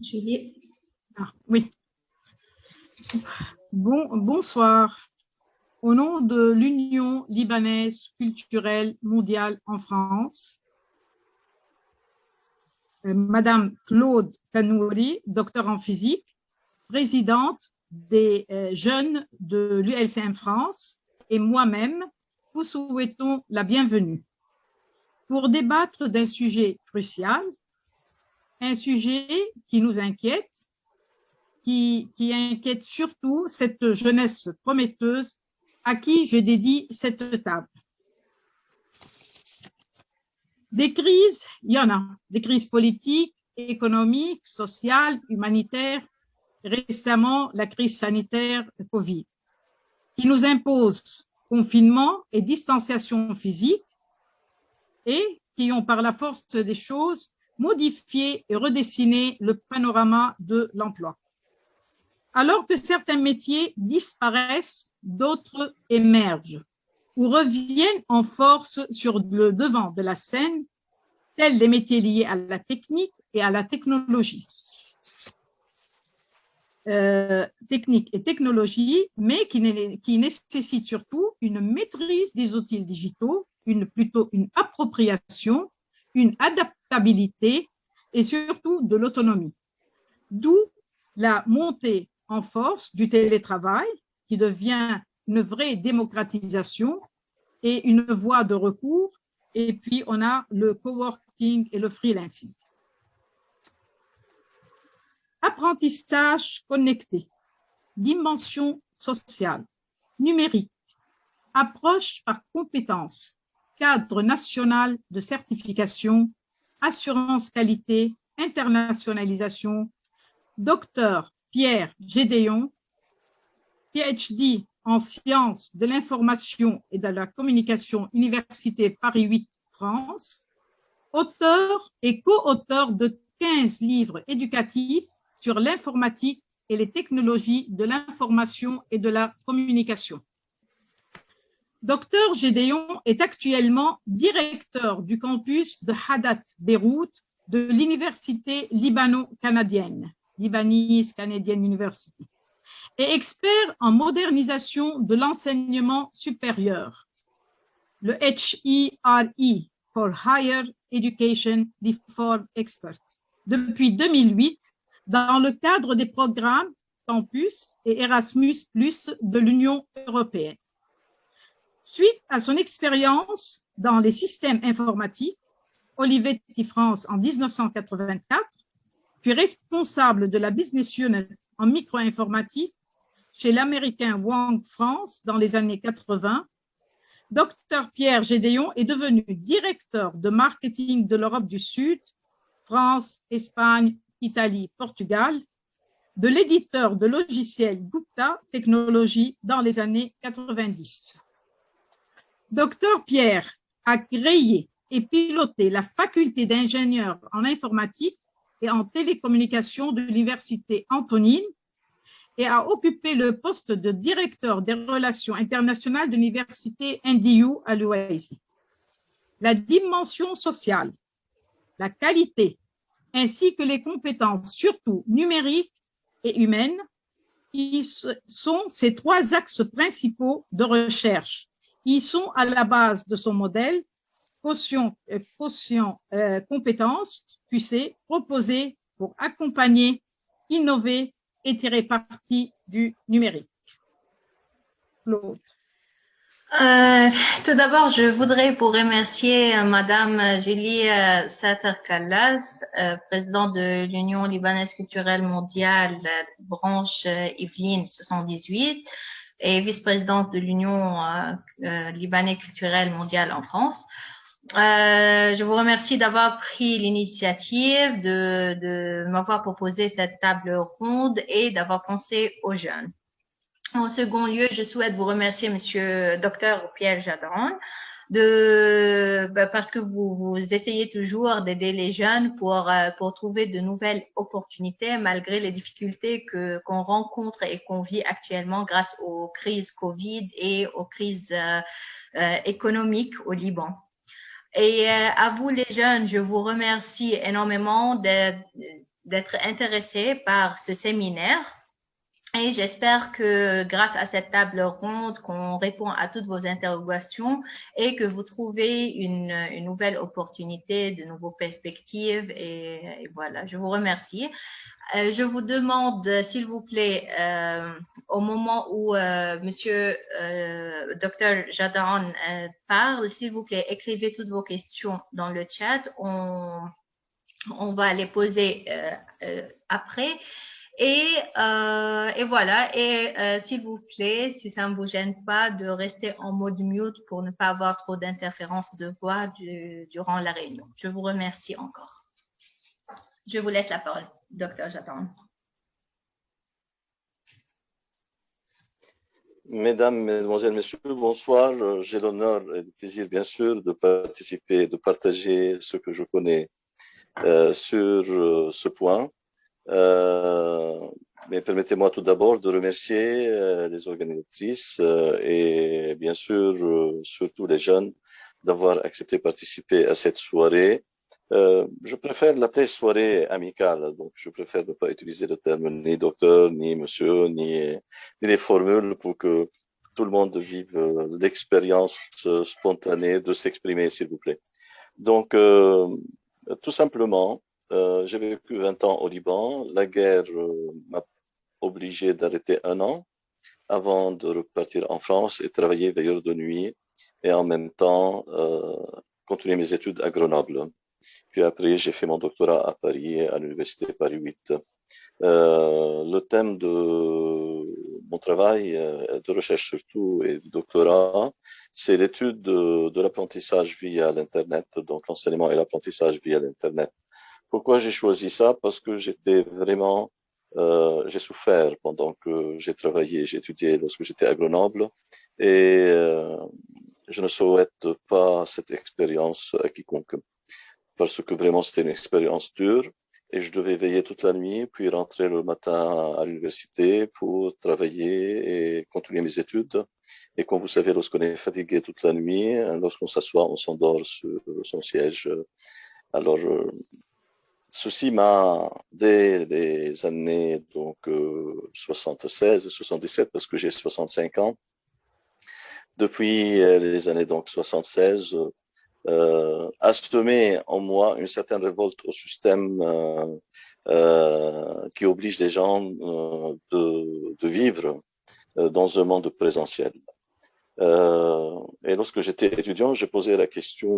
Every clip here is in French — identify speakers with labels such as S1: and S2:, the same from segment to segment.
S1: Julie.
S2: Oui. Bonsoir. Au nom de l'Union libanaise culturelle mondiale en France, Madame Claude Tanouri, docteur en physique, présidente des jeunes de l'ULCM France, et moi-même, vous souhaitons la bienvenue pour débattre d'un sujet crucial, un sujet qui nous inquiète, qui inquiète surtout cette jeunesse prometteuse à qui je dédie cette table. Des crises, il y en a, des crises politiques, économiques, sociales, humanitaires, récemment la crise sanitaire Covid, qui nous impose confinement et distanciation physique et qui ont par la force des choses modifié et redessiné le panorama de l'emploi. Alors que certains métiers disparaissent, d'autres émergent ou reviennent en force sur le devant de la scène, tels les métiers liés à la technique et à la technologie. Technique et technologie, mais qui nécessitent surtout une maîtrise des outils digitaux, plutôt une appropriation, une adaptabilité et surtout de l'autonomie. D'où la montée en force du télétravail qui devient une vraie démocratisation et une voie de recours. Et puis, on a le coworking et le freelancing. Apprentissage connecté, dimension sociale, numérique, approche par compétences, cadre national de certification, assurance qualité, internationalisation, Docteur Pierre Gédéon, PhD en sciences de l'information et de la communication, Université Paris 8 France, auteur et co-auteur de 15 livres éducatifs sur l'informatique et les technologies de l'information et de la communication. Docteur Gédéon est actuellement directeur du campus de Hadad Beyrouth de l'Université libano-canadienne. Lebanese Canadian University, et expert en modernisation de l'enseignement supérieur, le HERE for Higher Education Reform Expert, depuis 2008, dans le cadre des programmes Campus et Erasmus+ de l'Union européenne. Suite à son expérience dans les systèmes informatiques, Olivetti France en 1984, puis responsable de la business unit en micro-informatique chez l'américain Wang France dans les années 80, Dr Pierre Gédéon est devenu directeur de marketing de l'Europe du Sud, France, Espagne, Italie, Portugal, de l'éditeur de logiciels Gupta Technologies dans les années 90. Dr Pierre a créé et piloté la faculté d'ingénieurs en informatique et en télécommunication de l'Université Antonine et a occupé le poste de directeur des relations internationales de l'Université NDU à l'UASI. La dimension sociale, la qualité, ainsi que les compétences, surtout numériques et humaines, sont ces trois axes principaux de recherche. Ils sont à la base de son modèle quotient compétences, QC, proposées pour accompagner, innover et tirer parti du numérique. Claude.
S1: Tout d'abord, je voudrais vous remercier Madame Julie Sater-Kallas, présidente de l'Union libanaise culturelle mondiale, branche Yvelines 78, et vice-présidente de l'Union libanaise culturelle mondiale en France. Je vous remercie d'avoir pris l'initiative de m'avoir proposé cette table ronde et d'avoir pensé aux jeunes. En second lieu, je souhaite vous remercier, Monsieur Dr Pierre Gédéon, parce que vous essayez toujours d'aider les jeunes pour trouver de nouvelles opportunités malgré les difficultés qu'on rencontre et qu'on vit actuellement grâce aux crises Covid et aux crises économiques au Liban. Et à vous les jeunes, je vous remercie énormément d'être intéressé par ce séminaire. Et j'espère que grâce à cette table ronde, qu'on répond à toutes vos interrogations et que vous trouvez une nouvelle opportunité, de nouvelles perspectives. Et voilà, je vous remercie. Je vous demande, s'il vous plaît, au moment où Monsieur Dr. Jadaran parle, s'il vous plaît, écrivez toutes vos questions dans le chat. On va les poser après. Et voilà. Et s'il vous plaît, si ça ne vous gêne pas, de rester en mode mute pour ne pas avoir trop d'interférences de voix durant la réunion. Je vous remercie encore. Je vous laisse la parole, Dr. Jadaran.
S3: Mesdames, Mesdemoiselles, Messieurs, bonsoir. J'ai l'honneur et le plaisir, bien sûr, de participer, de partager ce que je connais sur ce point. Mais permettez-moi tout d'abord de remercier les organisatrices et bien sûr surtout les jeunes d'avoir accepté de participer à cette soirée. Je préfère l'appeler soirée amicale, donc je préfère ne pas utiliser le terme ni docteur, ni monsieur, ni les formules pour que tout le monde vive l'expérience spontanée de s'exprimer, s'il vous plaît. Donc, tout simplement, j'ai vécu 20 ans au Liban. La guerre m'a obligé d'arrêter un an avant de repartir en France et travailler veilleur de nuit et en même temps continuer mes études à Grenoble. Puis après, j'ai fait mon doctorat à Paris, à l'université Paris 8. Le thème de mon travail de recherche surtout et de doctorat, c'est l'étude de l'apprentissage via l'Internet, donc l'enseignement et l'apprentissage via l'Internet. Pourquoi j'ai choisi ça? Parce que j'étais vraiment, j'ai souffert pendant que j'ai travaillé, j'ai étudié lorsque j'étais à Grenoble et je ne souhaite pas cette expérience à quiconque parce que vraiment c'était une expérience dure et je devais veiller toute la nuit puis rentrer le matin à l'université pour travailler et continuer mes études. Et comme vous savez, lorsqu'on est fatigué toute la nuit, lorsqu'on s'assoit, on s'endort sur son siège. Alors, ceci m'a, dès les années donc 76, 77, parce que j'ai 65 ans, depuis les années donc 76, a semé en moi une certaine révolte au système qui oblige les gens de vivre dans un monde présentiel. Et lorsque j'étais étudiant, j'ai posé la question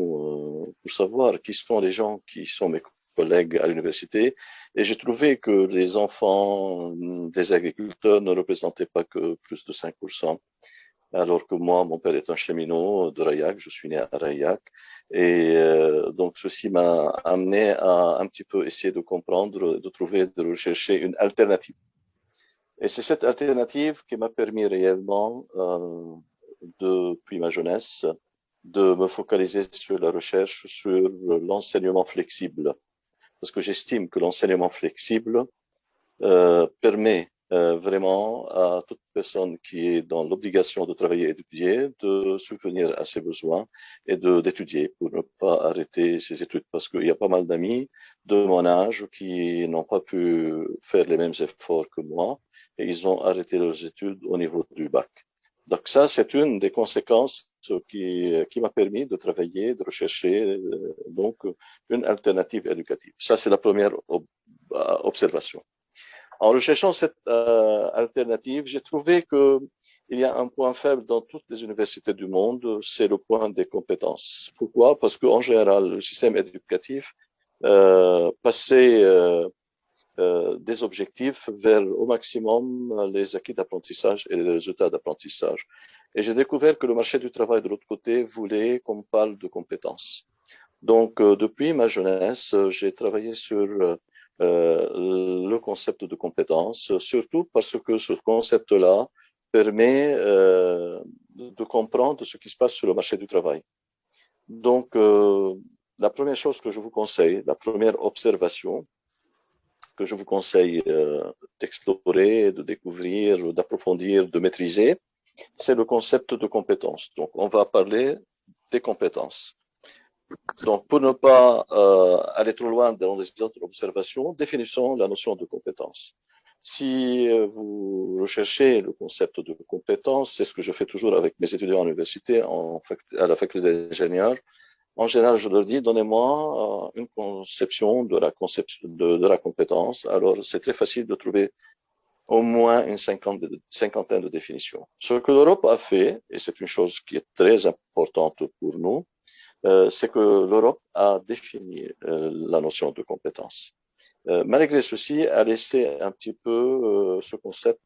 S3: pour savoir qui sont les gens qui sont mes collègues à l'université, et j'ai trouvé que les enfants des agriculteurs ne représentaient pas que plus de 5%. Alors que moi, mon père est un cheminot de Rayac, je suis né à Rayac, et donc ceci m'a amené à un petit peu essayer de comprendre, de trouver, de rechercher une alternative. Et c'est cette alternative qui m'a permis réellement, depuis ma jeunesse, de me focaliser sur la recherche, sur l'enseignement flexible, parce que j'estime que l'enseignement flexible permet vraiment à toute personne qui est dans l'obligation de travailler et d'étudier de subvenir à ses besoins et d'étudier pour ne pas arrêter ses études. Parce qu'il y a pas mal d'amis de mon âge qui n'ont pas pu faire les mêmes efforts que moi et ils ont arrêté leurs études au niveau du bac. Donc ça, c'est une des conséquences qui m'a permis de travailler, de rechercher donc une alternative éducative. Ça, c'est la première observation. En recherchant cette alternative, j'ai trouvé qu'il y a un point faible dans toutes les universités du monde, c'est le point des compétences. Pourquoi? Parce qu'en général, le système éducatif passait des objectifs vers au maximum les acquis d'apprentissage et les résultats d'apprentissage. Et j'ai découvert que le marché du travail de l'autre côté voulait qu'on parle de compétences. Donc, depuis ma jeunesse, j'ai travaillé sur le concept de compétences, surtout parce que ce concept-là permet de comprendre ce qui se passe sur le marché du travail. Donc, la première chose que je vous conseille, la première observation que je vous conseille d'explorer, de découvrir, d'approfondir, de maîtriser, c'est le concept de compétences. Donc, on va parler des compétences. Donc, pour ne pas aller trop loin dans les autres observations, définissons la notion de compétence. Si vous recherchez le concept de compétence, c'est ce que je fais toujours avec mes étudiants à l'université, à la faculté d'ingénieur. En général, je leur dis, donnez-moi une conception de la compétence. Alors, c'est très facile de trouver au moins une cinquantaine de définitions. Ce que l'Europe a fait, et c'est une chose qui est très importante pour nous, c'est que l'Europe a défini la notion de compétence. Malgré ceci, a laissé un petit peu ce concept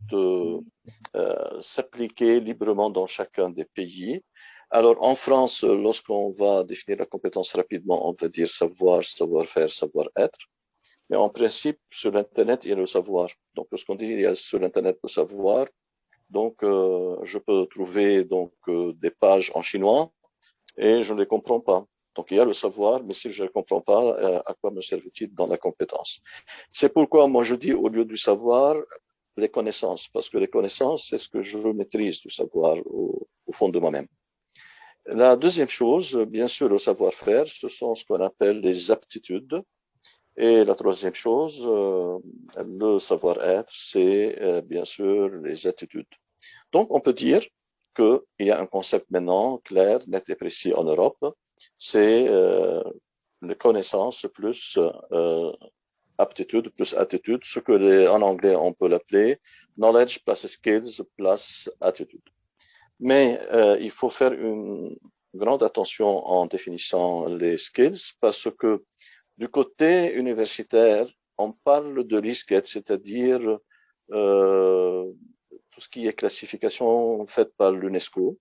S3: s'appliquer librement dans chacun des pays. Alors, en France, lorsqu'on va définir la compétence rapidement, on va dire savoir, savoir-faire, savoir-être. Mais en principe, sur l'Internet, il y a le savoir. Donc, lorsqu'on dit il y a sur l'Internet le savoir, donc je peux trouver donc des pages en chinois et je ne les comprends pas. Donc, il y a le savoir, mais si je ne comprends pas, à quoi me servait-il dans la compétence? C'est pourquoi moi je dis au lieu du savoir, les connaissances, parce que les connaissances, c'est ce que je maîtrise du savoir au fond de moi-même. La deuxième chose, bien sûr, le savoir-faire, ce sont ce qu'on appelle les aptitudes. Et la troisième chose, le savoir-être, c'est bien sûr les attitudes. Donc, on peut dire qu'il y a un concept maintenant clair, net et précis en Europe, c'est les connaissances plus aptitude plus attitude, ce que en anglais on peut l'appeler knowledge plus skills plus attitude. Mais il faut faire une grande attention en définissant les skills parce que du côté universitaire, on parle de risque, c'est-à-dire tout ce qui est classification faite par l'UNESCO,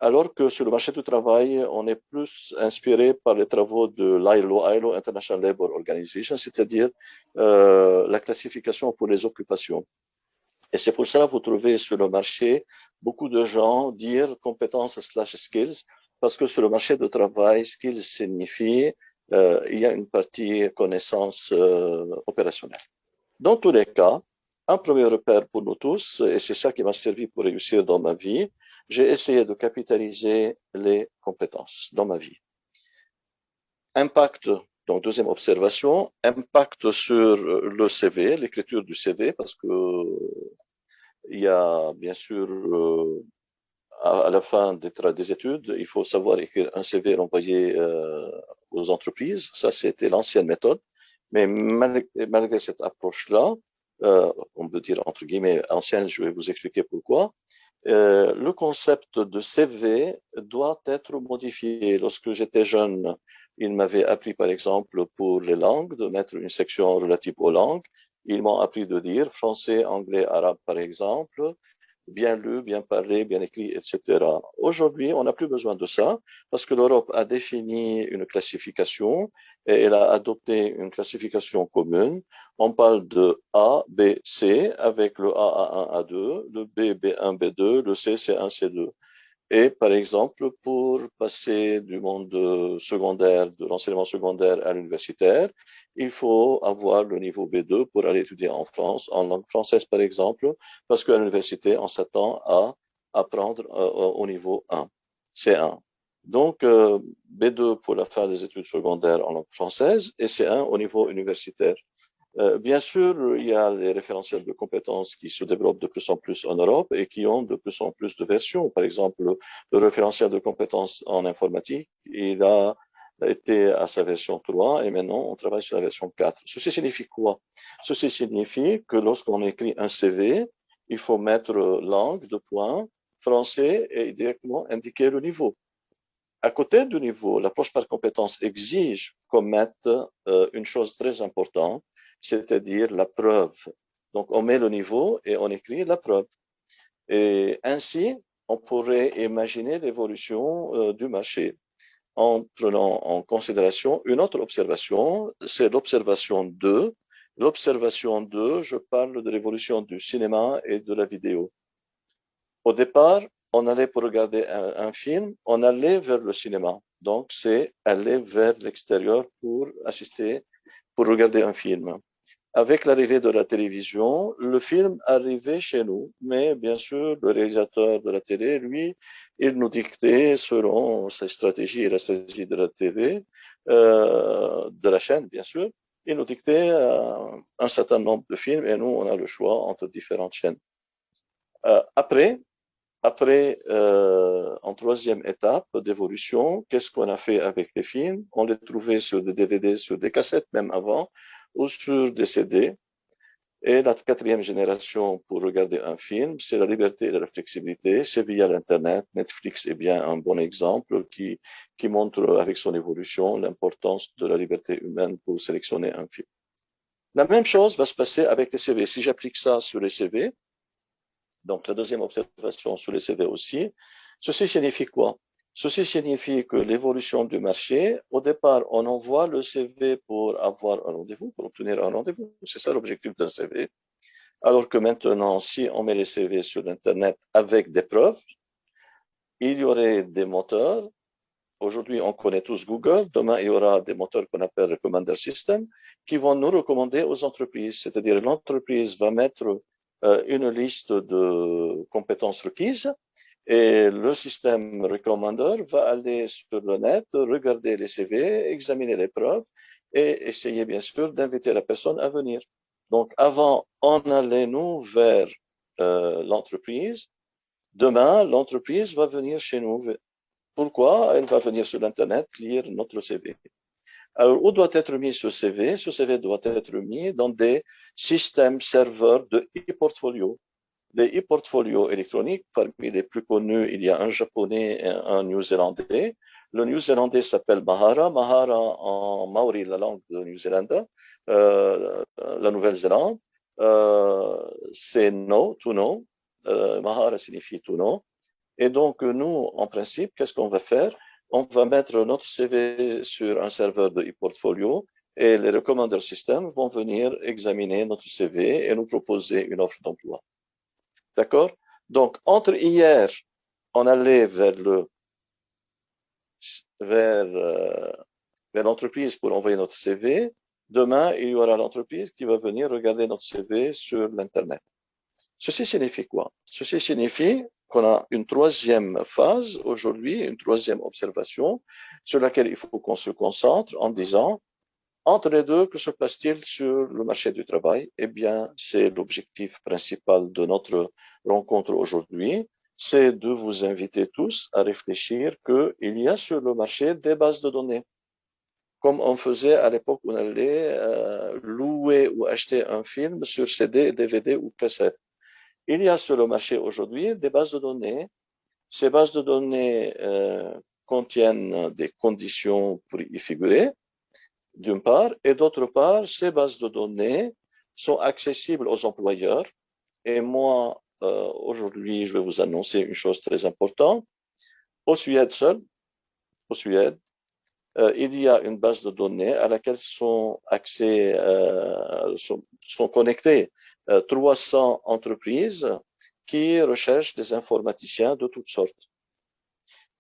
S3: alors que sur le marché du travail, on est plus inspiré par les travaux de l'ILO, International Labour Organization, c'est-à-dire la classification pour les occupations. Et c'est pour ça que vous trouvez sur le marché beaucoup de gens dire compétences slash skills, parce que sur le marché du travail, skills signifie il y a une partie connaissance opérationnelle. Dans tous les cas, un premier repère pour nous tous, et c'est ça qui m'a servi pour réussir dans ma vie, j'ai essayé de capitaliser les compétences dans ma vie. Impact, donc deuxième observation, impact sur le CV, l'écriture du CV, parce que il y a bien sûr à la fin des études, il faut savoir écrire un CV et l'envoyer aux entreprises. Ça, c'était l'ancienne méthode. Mais malgré cette approche-là, on peut dire entre guillemets ancienne, je vais vous expliquer pourquoi. Le concept de CV doit être modifié. Lorsque j'étais jeune, il m'avait appris, par exemple, pour les langues, de mettre une section relative aux langues. Ils m'ont appris de dire français, anglais, arabe, par exemple, bien lu, bien parlé, bien écrit, etc. Aujourd'hui, on n'a plus besoin de ça parce que l'Europe a défini une classification et elle a adopté une classification commune. On parle de A, B, C avec le A, A1, A2, le B, B1, B2, le C, C1, C2. Et par exemple, pour passer du monde secondaire, de l'enseignement secondaire à l'universitaire, il faut avoir le niveau B2 pour aller étudier en France, en langue française par exemple, parce qu'à l'université, on s'attend à apprendre au niveau 1, C1. Donc, B2 pour la fin des études secondaires en langue française et C1 au niveau universitaire. Bien sûr, il y a les référentiels de compétences qui se développent de plus en plus en Europe et qui ont de plus en plus de versions. Par exemple, le référentiel de compétences en informatique, il a été à sa version 3 et maintenant on travaille sur la version 4. Ceci signifie quoi? Ceci signifie que lorsqu'on écrit un CV, il faut mettre langue, de points, français et directement indiquer le niveau. À côté du niveau, l'approche par compétence exige qu'on mette une chose très importante, c'est-à-dire la preuve. Donc, on met le niveau et on écrit la preuve. Et ainsi, on pourrait imaginer l'évolution du marché en prenant en considération une autre observation, c'est l'observation 2. L'observation 2, je parle de l'évolution du cinéma et de la vidéo. Au départ, on allait pour regarder un film, on allait vers le cinéma. Donc, c'est aller vers l'extérieur pour assister, pour regarder un film. avec l'arrivée de la télévision, le film arrivait chez nous, mais bien sûr, le réalisateur de la télé, lui, il nous dictait selon sa stratégie et la stratégie de la TV, de la chaîne, bien sûr, il nous dictait un certain nombre de films et nous, on a le choix entre différentes chaînes. Après, en troisième étape d'évolution, qu'est-ce qu'on a fait avec les films? On les trouvait sur des DVD, sur des cassettes même avant, ou sur des CD. Et la quatrième génération pour regarder un film, c'est la liberté et la flexibilité. C'est via l'Internet. Netflix est bien un bon exemple qui montre avec son évolution l'importance de la liberté humaine pour sélectionner un film. La même chose va se passer avec les CV. Si j'applique ça sur les CV, donc la deuxième observation sur les CV aussi, ceci signifie quoi? Ceci signifie que l'évolution du marché, au départ, on envoie le CV pour avoir un rendez-vous, pour obtenir un rendez-vous. C'est ça l'objectif d'un CV. Alors que maintenant, si on met les CV sur Internet avec des preuves, il y aurait des moteurs. Aujourd'hui, on connaît tous Google. Demain, il y aura des moteurs qu'on appelle Recommender System qui vont nous recommander aux entreprises. C'est-à-dire, l'entreprise va mettre une liste de compétences requises et le système Recommender va aller sur le net, regarder les CV, examiner les preuves et essayer, bien sûr, d'inviter la personne à venir. Donc, avant, on allait nous vers l'entreprise. Demain, l'entreprise va venir chez nous. Pourquoi? Elle va venir sur Internet lire notre CV. Alors, où doit être mis ce CV? Ce CV doit être mis dans des systèmes serveurs de e-portfolio. Les e-portfolios électroniques, parmi les plus connus, il y a un japonais et un néo-zélandais. Le néo-zélandais s'appelle Mahara. Mahara en maori, la langue de New-Zélande, la Nouvelle-Zélande. C'est no, to know. Mahara signifie to know. Et donc, nous, en principe, qu'est-ce qu'on va faire? On va mettre notre CV sur un serveur de e-portfolio et les recommanders système vont venir examiner notre CV et nous proposer une offre d'emploi. D'accord? Donc, entre hier, on allait vers l'entreprise pour envoyer notre CV. Demain, il y aura l'entreprise qui va venir regarder notre CV sur l'Internet. Ceci signifie quoi? Ceci signifie qu'on a une troisième phase aujourd'hui, une troisième observation sur laquelle il faut qu'on se concentre en disant, entre les deux, que se passe-t-il sur le marché du travail? Eh bien, c'est l'objectif principal de notre rencontre aujourd'hui, c'est de vous inviter tous à réfléchir qu'il y a sur le marché des bases de données. Comme on faisait à l'époque où on allait louer ou acheter un film sur CD, DVD ou cassette. Il y a sur le marché aujourd'hui des bases de données. Ces bases de données contiennent des conditions pour y figurer, d'une part, et d'autre part, ces bases de données sont accessibles aux employeurs. Et moi, aujourd'hui, je vais vous annoncer une chose très importante. Au Suède seul, au Suède, il y a une base de données à laquelle sont connectées 300 entreprises qui recherchent des informaticiens de toutes sortes.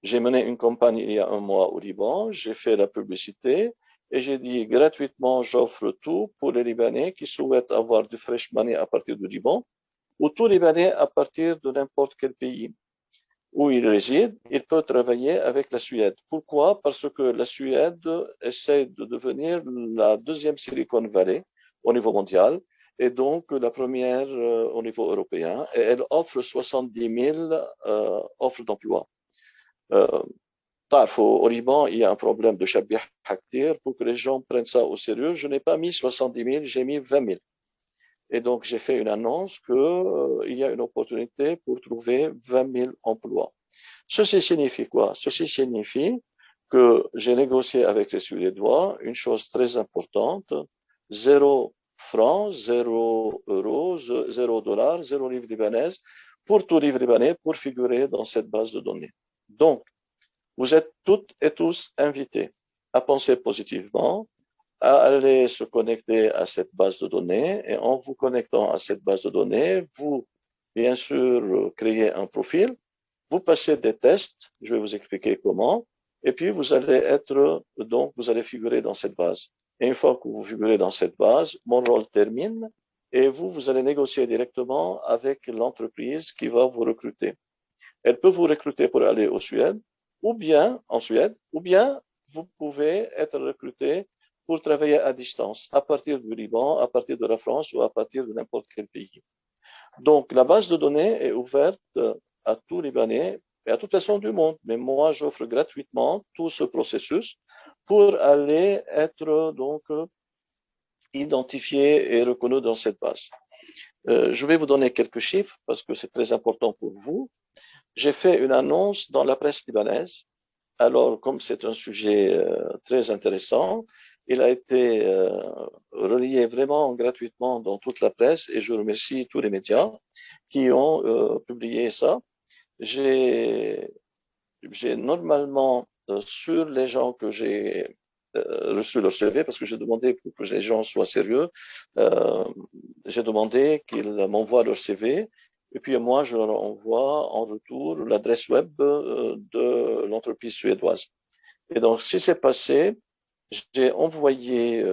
S3: J'ai mené une campagne il y a un mois au Liban, j'ai fait la publicité et j'ai dit gratuitement, j'offre tout pour les Libanais qui souhaitent avoir du fresh money à partir du Liban ou tout Libanais à partir de n'importe quel pays où il réside, il peut travailler avec la Suède. Pourquoi? Parce que la Suède essaie de devenir la deuxième Silicon Valley au niveau mondial et donc la première au niveau européen. Et elle offre 70 000 offres d'emploi. Au Liban, il y a un problème de shabih haktir. Pour que les gens prennent ça au sérieux, je n'ai pas mis 70 000, j'ai mis 20 000. Et donc, j'ai fait une annonce qu'il y a une opportunité pour trouver 20 000 emplois. Ceci signifie quoi? Ceci signifie que j'ai négocié avec les Suédois une chose très importante, 0 francs, 0 euros, 0 dollars, 0 livres libanaises pour tout livre libanais pour figurer dans cette base de données. Donc, vous êtes toutes et tous invités à penser positivement, à aller se connecter à cette base de données et en vous connectant à cette base de données, vous, bien sûr, créez un profil, vous passez des tests, je vais vous expliquer comment, et puis vous allez figurer dans cette base. Et une fois que vous figurez dans cette base, mon rôle termine et vous allez négocier directement avec l'entreprise qui va vous recruter. Elle peut vous recruter pour aller en Suède, ou bien vous pouvez être recruté pour travailler à distance, à partir du Liban, à partir de la France ou à partir de n'importe quel pays. Donc, la base de données est ouverte à tout Libanais et à toute personne du monde. Mais moi, j'offre gratuitement tout ce processus pour aller être donc identifié et reconnu dans cette base. Je vais vous donner quelques chiffres parce que c'est très important pour vous. J'ai fait une annonce dans la presse libanaise. Alors, comme c'est un sujet très intéressant, il a été relayé vraiment gratuitement dans toute la presse et je remercie tous les médias qui ont publié ça. J'ai normalement sur les gens que j'ai reçu leur CV, parce que j'ai demandé pour que les gens soient sérieux, j'ai demandé qu'ils m'envoient leur CV et puis moi je leur envoie en retour l'adresse web de l'entreprise suédoise. Et donc, si c'est passé, j'ai envoyé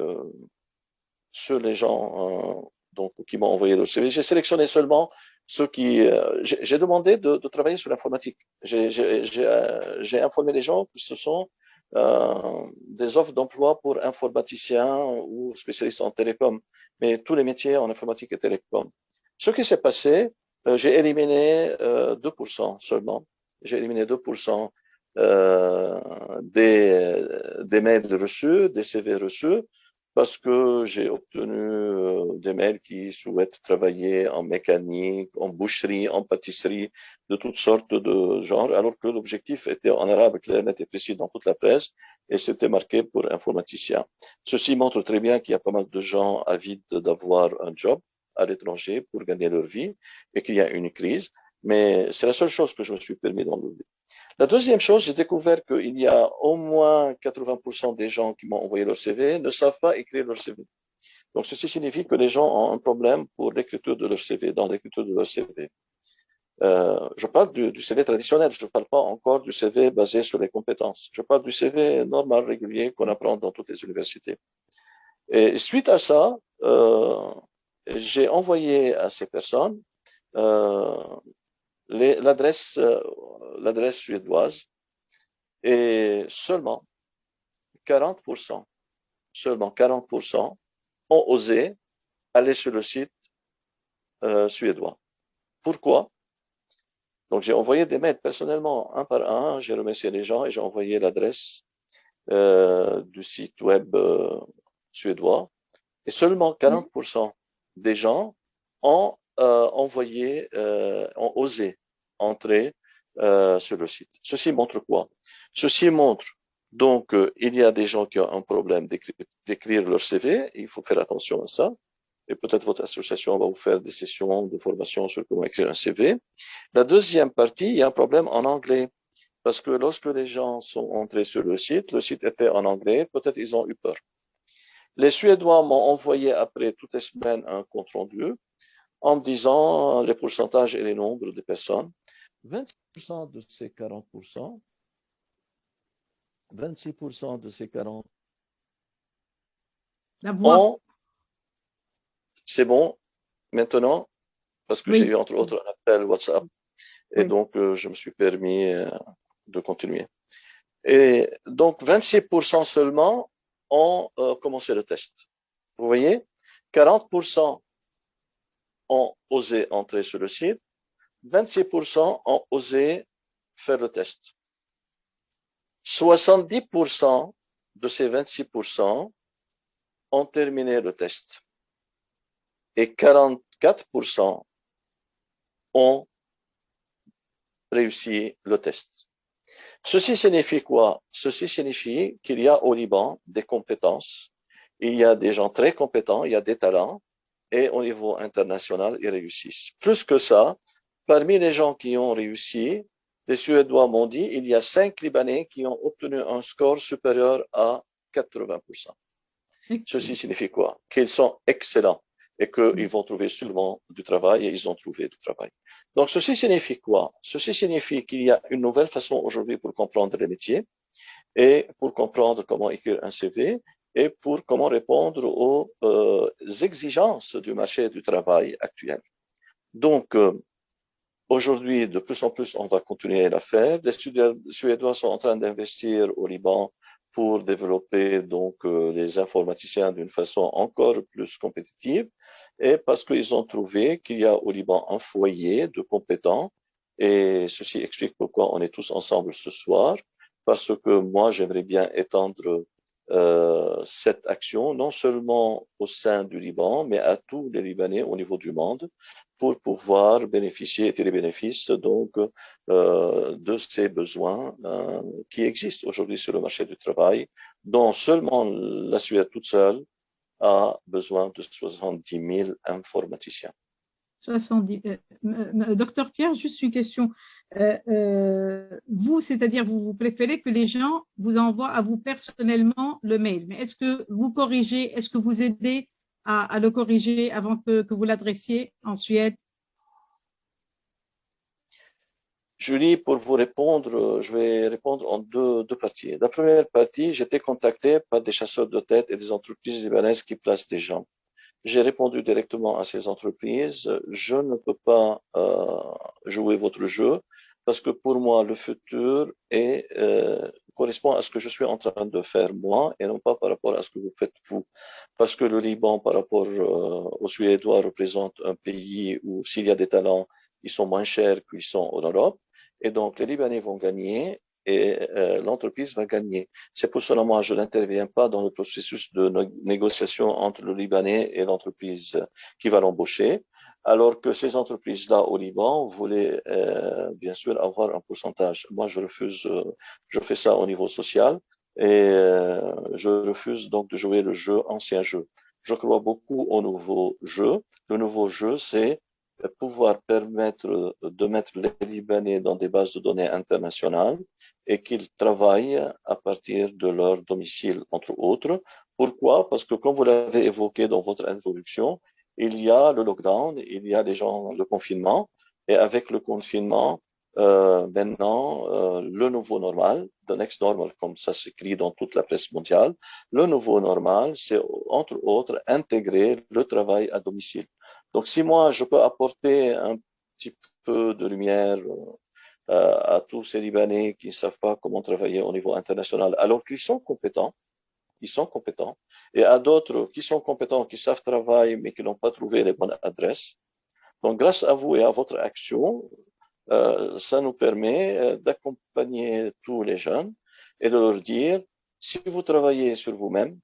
S3: sur les gens donc, qui m'ont envoyé leur CV. J'ai sélectionné seulement ceux qui. J'ai demandé de travailler sur l'informatique. J'ai informé les gens que ce sont des offres d'emploi pour informaticiens ou spécialistes en télécom, mais tous les métiers en informatique et télécom. Ce qui s'est passé, j'ai éliminé 2% seulement. J'ai éliminé 2% des mails reçus, des CV reçus, parce que j'ai obtenu des mails qui souhaitent travailler en mécanique, en boucherie, en pâtisserie, de toutes sortes de genres, alors que l'objectif était en arabe clair, net et précis dans toute la presse, et c'était marqué pour informaticien. Ceci montre très bien qu'il y a pas mal de gens avides d'avoir un job à l'étranger pour gagner leur vie, et qu'il y a une crise, mais c'est la seule chose que je me suis permis d'enlever. La deuxième chose, j'ai découvert qu'il y a au moins 80% des gens qui m'ont envoyé leur CV ne savent pas écrire leur CV. Donc, ceci signifie que les gens ont un problème pour l'écriture de leur CV, dans l'écriture de leur CV. Je parle du CV traditionnel, je ne parle pas encore du CV basé sur les compétences. Je parle du CV normal, régulier, qu'on apprend dans toutes les universités. Et suite à ça, j'ai envoyé à ces personnes l'adresse suédoise et seulement 40%, seulement 40% ont osé aller sur le site suédois. Pourquoi? Donc, j'ai envoyé des mails personnellement, un par un, j'ai remercié les gens et j'ai envoyé l'adresse du site web suédois. Et seulement 40% des gens ont ont osé entrer sur le site. Ceci montre quoi? Ceci montre donc il y a des gens qui ont un problème d'écrire leur CV. Il faut faire attention à ça. Et peut-être votre association va vous faire des sessions de formation sur comment écrire un CV. La deuxième partie, il y a un problème en anglais. Parce que lorsque les gens sont entrés sur le site était en anglais, peut-être ils ont eu peur. Les Suédois m'ont envoyé après toutes les semaines un compte rendu en me disant les pourcentages et les nombres de personnes. 26% de ces 40%, 26% de ces 40%.
S2: La voix.
S3: C'est bon maintenant, parce que
S2: Oui.
S3: j'ai eu entre autres un appel WhatsApp et
S2: Oui.
S3: donc je me suis permis de continuer. Et donc 26% seulement ont commencé le test. Vous voyez, 40% ont osé entrer sur le site, 26% ont osé faire le test. 70% de ces 26% ont terminé le test. Et 44% ont réussi le test. Ceci signifie quoi? Ceci signifie qu'il y a au Liban des compétences, il y a des gens très compétents, il y a des talents, et au niveau international, ils réussissent. Plus que ça, parmi les gens qui ont réussi, les Suédois m'ont dit, il y a 5 Libanais qui ont obtenu un score supérieur à 80%. Ceci signifie quoi? Qu'ils sont excellents et qu'ils vont trouver sûrement du travail et ils ont trouvé du travail. Donc, ceci signifie quoi? Ceci signifie qu'il y a une nouvelle façon aujourd'hui pour comprendre les métiers et pour comprendre comment écrire un CV. et pour comment répondre aux exigences du marché du travail actuel. Donc, aujourd'hui, de plus en plus, on va continuer à faire. Les Suédois sont en train d'investir au Liban pour développer donc les informaticiens d'une façon encore plus compétitive, et parce qu'ils ont trouvé qu'il y a au Liban un foyer de compétents, et ceci explique pourquoi on est tous ensemble ce soir, parce que moi j'aimerais bien étendre cette action non seulement au sein du Liban, mais à tous les Libanais au niveau du monde, pour pouvoir bénéficier et tirer bénéfice donc de ces besoins qui existent aujourd'hui sur le marché du travail, dont seulement la Suède toute seule a besoin de 70 000 informaticiens.
S2: 70. Docteur Pierre, juste une question. Vous, c'est-à-dire, vous préférez que les gens vous envoient à vous personnellement le mail, mais est-ce que vous corrigez, est-ce que vous aidez à le corriger avant que vous l'adressiez en Suède?
S3: Julie, pour vous répondre, je vais répondre en deux parties. La première partie, j'étais contacté par des chasseurs de tête et des entreprises libanaises qui placent des gens. J'ai répondu directement à ces entreprises. Je ne peux pas jouer votre jeu parce que pour moi, le futur correspond à ce que je suis en train de faire moi et non pas par rapport à ce que vous faites vous. Parce que le Liban, par rapport aux Suédois, représente un pays où s'il y a des talents, ils sont moins chers qu'ils sont en Europe. Et donc, les Libanais vont gagner et l'entreprise va gagner. C'est pour cela, moi, je n'interviens pas dans le processus de négociation entre le Libanais et l'entreprise qui va l'embaucher, alors que ces entreprises-là au Liban voulaient bien sûr avoir un pourcentage. Moi, je refuse, je fais ça au niveau social et je refuse donc de jouer le jeu, ancien jeu. Je crois beaucoup au nouveau jeu. Le nouveau jeu, c'est pouvoir permettre de mettre les Libanais dans des bases de données internationales et qu'ils travaillent à partir de leur domicile, entre autres. Pourquoi? Parce que, comme vous l'avez évoqué dans votre introduction, il y a le lockdown, il y a les gens, le confinement, et avec le confinement, maintenant, le nouveau normal, the next normal, comme ça s'écrit dans toute la presse mondiale, le nouveau normal, c'est entre autres intégrer le travail à domicile. Donc, si moi, je peux apporter un petit peu de lumière à tous ces Libanais qui ne savent pas comment travailler au niveau international, alors qu'ils sont compétents, ils sont compétents, et à d'autres qui sont compétents, qui savent travailler, mais qui n'ont pas trouvé les bonnes adresses. Donc, grâce à vous et à votre action, ça nous permet d'accompagner tous les jeunes et de leur dire, si vous travaillez sur vous-même,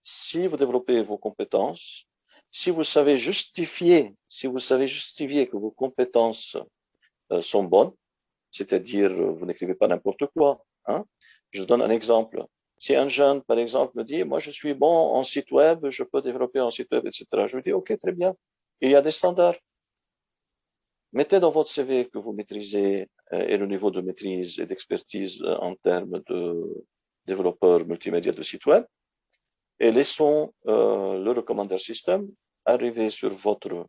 S3: si vous développez vos compétences, si vous savez justifier que vos compétences sont bonnes, c'est-à-dire vous n'écrivez pas n'importe quoi. Hein. Je donne un exemple. Si un jeune, par exemple, me dit, moi je suis bon en site web, je peux développer un site web, etc. Je lui dis, ok, très bien. Il y a des standards. Mettez dans votre CV que vous maîtrisez et le niveau de maîtrise et d'expertise en termes de développeur multimédia de site web et laissons le recommender system arriver sur votre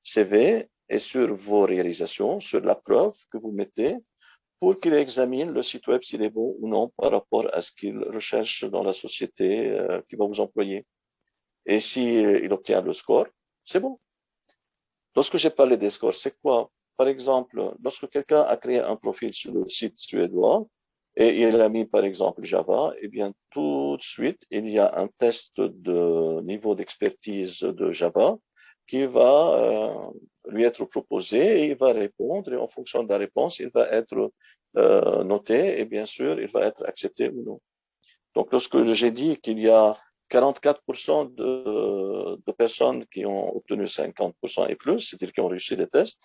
S3: CV et sur vos réalisations, sur la preuve que vous mettez pour qu'il examine le site web s'il est bon ou non par rapport à ce qu'il recherche dans la société qui va vous employer. Et s'il obtient le score, c'est bon. Lorsque j'ai parlé des scores, c'est quoi? Par exemple, lorsque quelqu'un a créé un profil sur le site suédois et il a mis par exemple Java, eh bien tout de suite, il y a un test de niveau d'expertise de Java qui va lui être proposé et il va répondre et en fonction de la réponse, il va être noté et bien sûr, il va être accepté ou non. Donc lorsque j'ai dit qu'il y a 44% de personnes qui ont obtenu 50% et plus, c'est-à-dire qui ont réussi les tests,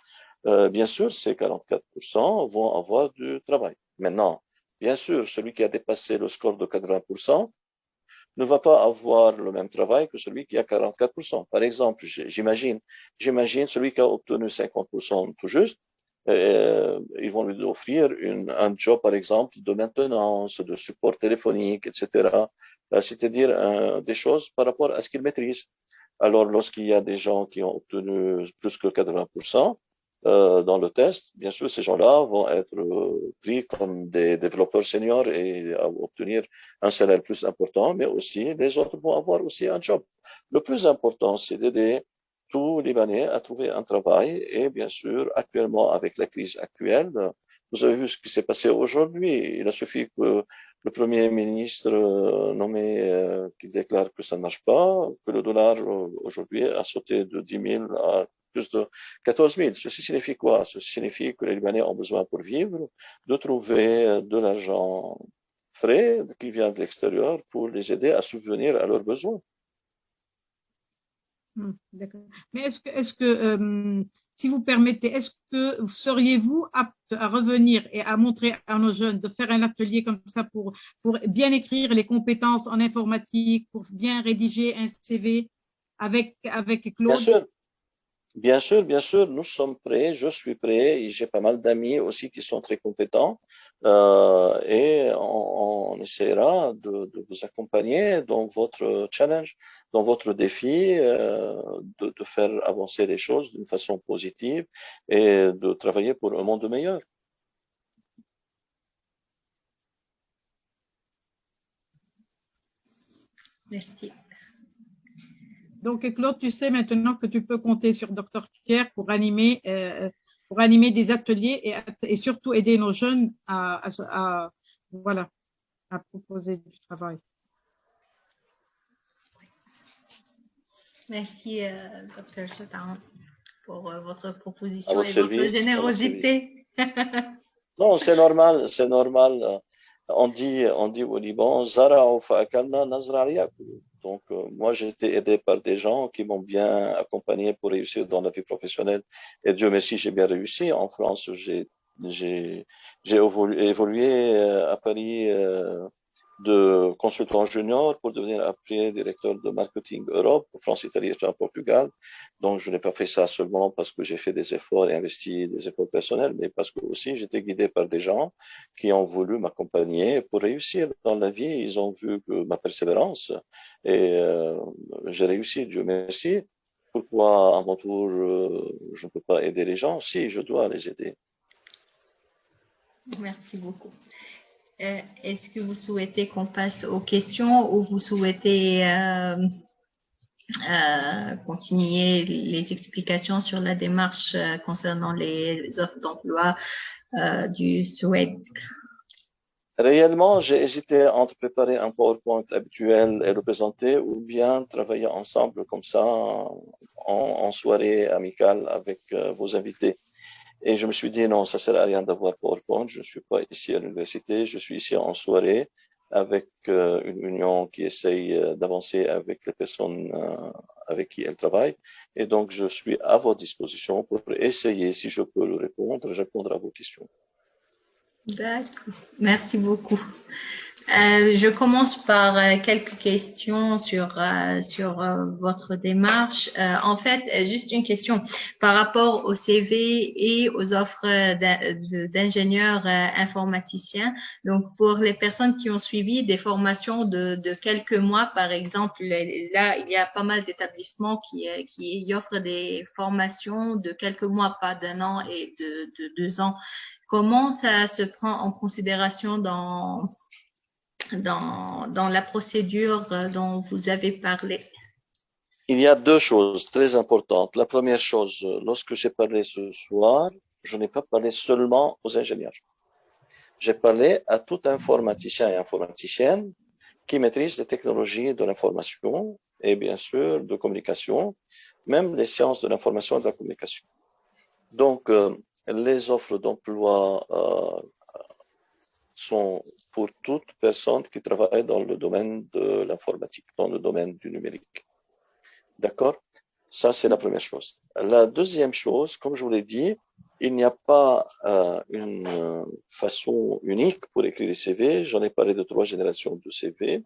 S3: bien sûr, ces 44% vont avoir du travail. Maintenant, bien sûr, celui qui a dépassé le score de 80% ne va pas avoir le même travail que celui qui a 44%. Par exemple, j'imagine celui qui a obtenu 50% tout juste, ils vont lui offrir un job, par exemple, de maintenance, de support téléphonique, etc. C'est-à-dire des choses par rapport à ce qu'il maîtrise. Alors, lorsqu'il y a des gens qui ont obtenu plus que 80%, dans le test, bien sûr, ces gens-là vont être pris comme des développeurs seniors et obtenir un salaire plus important, mais aussi les autres vont avoir aussi un job. Le plus important, c'est d'aider tout Libanais à trouver un travail et bien sûr, actuellement, avec la crise actuelle, vous avez vu ce qui s'est passé aujourd'hui. Il a suffi que le Premier ministre nommé qui déclare que ça ne marche pas, que le dollar aujourd'hui a sauté de 10 000 à plus de 14 000. Ceci signifie quoi? Ceci signifie que les Libanais ont besoin pour vivre de trouver de l'argent frais qui vient de l'extérieur pour les aider à subvenir à leurs besoins.
S2: D'accord. Mais si vous permettez, est-ce que seriez-vous apte à revenir et à montrer à nos jeunes de faire un atelier comme ça pour bien écrire les compétences en informatique, pour bien rédiger un CV avec
S3: Bien
S2: Claude?
S3: sûr, bien sûr, nous sommes prêts, je suis prêt, et j'ai pas mal d'amis aussi qui sont très compétents, et on essaiera de vous accompagner dans votre challenge, dans votre défi, de faire avancer les choses d'une façon positive et de travailler pour un monde meilleur.
S1: Merci.
S2: Donc, Claude, tu sais maintenant que tu peux compter sur Dr. Pierre pour animer des ateliers et surtout aider nos jeunes voilà, à proposer du travail.
S1: Merci, Dr. Chatan, pour votre
S3: À
S1: proposition
S3: votre
S1: et votre
S3: service, à votre service.
S1: générosité.
S3: Non, c'est normal, c'est normal. On dit au Liban, Zara'u fa'akalna nazra yakulu. Donc, moi, j'ai été aidé par des gens qui m'ont bien accompagné pour réussir dans la vie professionnelle. Et Dieu merci, j'ai bien réussi. En France, j'ai, j'ai évolué à Paris de consultant junior pour devenir après directeur de marketing Europe, France, Italie, Espagne, Portugal. Donc, je n'ai pas fait ça seulement parce que j'ai fait des efforts et investi des efforts personnels, mais parce que aussi j'étais guidé par des gens qui ont voulu m'accompagner pour réussir dans la vie. Ils ont vu que ma persévérance et j'ai réussi, Dieu merci. Pourquoi à mon tour je ne peux pas aider les gens? Si, je dois les aider.
S1: Merci beaucoup. Est-ce que vous souhaitez qu'on passe aux questions ou vous souhaitez continuer les explications sur la démarche concernant les offres d'emploi du Suède?
S3: Réellement, j'ai hésité entre préparer un PowerPoint habituel et le présenter ou bien travailler ensemble comme ça en soirée amicale avec vos invités. Et je me suis dit, non, ça ne sert à rien d'avoir PowerPoint. Je ne suis pas ici à l'université. Je suis ici en soirée avec une union qui essaye d'avancer avec les personnes avec qui elle travaille. Et donc, je suis à votre disposition pour essayer, si je peux le répondre à vos questions.
S1: D'accord. Merci beaucoup. Je commence par quelques questions sur votre démarche. En fait, juste une question par rapport au CV et aux offres d'ingénieurs informaticiens. Donc, pour les personnes qui ont suivi des formations de quelques mois, par exemple, là, il y a pas mal d'établissements qui offrent des formations de quelques mois, pas d'un an et de 2 ans. Comment ça se prend en considération dans la procédure dont vous avez parlé?
S3: Il y a deux choses très importantes. La première chose, lorsque j'ai parlé ce soir, je n'ai pas parlé seulement aux ingénieurs. J'ai parlé à tout informaticien et informaticienne qui maîtrise les technologies de l'information et bien sûr de communication, même les sciences de l'information et de la communication. Donc, les offres d'emploi sont pour toute personne qui travaille dans le domaine de l'informatique, dans le domaine du numérique. D'accord? Ça, c'est la première chose. La deuxième chose, comme je vous l'ai dit, il n'y a pas une façon unique pour écrire les CV. J'en ai parlé de 3 générations de CV.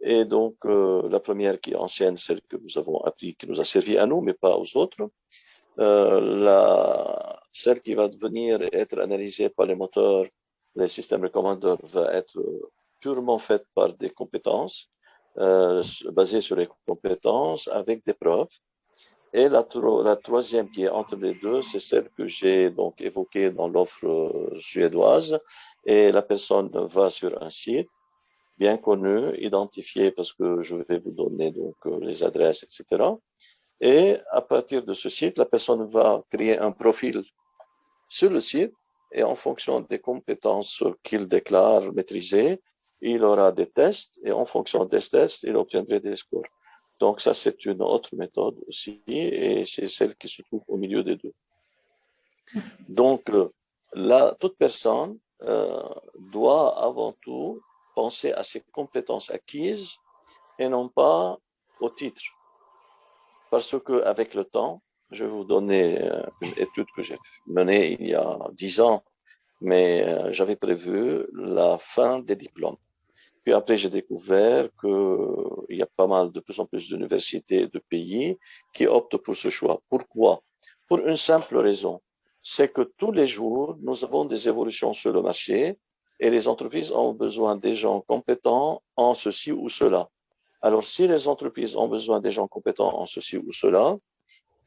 S3: Et donc, la première qui est ancienne, celle que nous avons appris, qui nous a servi à nous, mais pas aux autres. Celle qui va devenir être analysée par les moteurs, les systèmes recommanders, va être purement faite par des compétences, basées sur les compétences, avec des preuves. Et la troisième qui est entre les deux, c'est celle que j'ai donc évoquée dans l'offre suédoise. Et la personne va sur un site bien connu, identifié parce que je vais vous donner donc les adresses, etc. Et à partir de ce site, la personne va créer un profil sur le site et en fonction des compétences qu'il déclare maîtriser, il aura des tests et en fonction des tests, il obtiendrait des scores. Donc ça, c'est une autre méthode aussi et c'est celle qui se trouve au milieu des deux. Donc là, toute personne doit avant tout penser à ses compétences acquises et non pas au titre. Parce que avec le temps, je vais vous donner une étude que j'ai menée il y a 10 ans, mais j'avais prévu la fin des diplômes. Puis après, j'ai découvert qu'il y a pas mal, de plus en plus d'universités et de pays qui optent pour ce choix. Pourquoi? Pour une simple raison. C'est que tous les jours, nous avons des évolutions sur le marché et les entreprises ont besoin des gens compétents en ceci ou cela. Alors, si les entreprises ont besoin des gens compétents en ceci ou cela,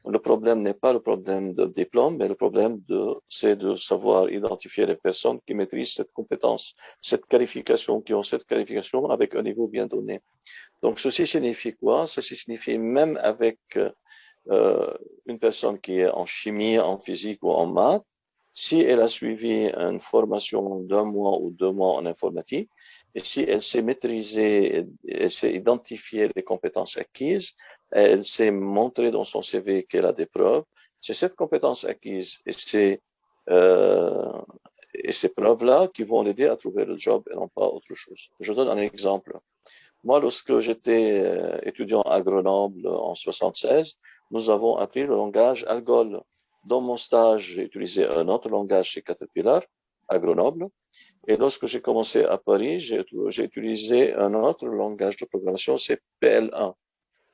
S3: le problème n'est pas le problème de diplôme, mais le problème c'est de savoir identifier les personnes qui maîtrisent cette compétence, cette qualification, qui ont cette qualification avec un niveau bien donné. Donc, ceci signifie quoi? Ceci signifie même avec une personne qui est en chimie, en physique ou en maths, si elle a suivi une formation d'un mois ou 2 mois en informatique, et si elle sait maîtriser, elle sait identifier les compétences acquises, elle sait montrer dans son CV qu'elle a des preuves, c'est cette compétence acquise euh, et ces preuves-là qui vont l'aider à trouver le job et non pas autre chose. Je donne un exemple. Moi, lorsque j'étais étudiant à Grenoble en 76, nous avons appris le langage Algol. Dans mon stage, j'ai utilisé un autre langage chez Caterpillar à Grenoble. Et lorsque j'ai commencé à Paris, j'ai utilisé un autre langage de programmation, c'est PL1.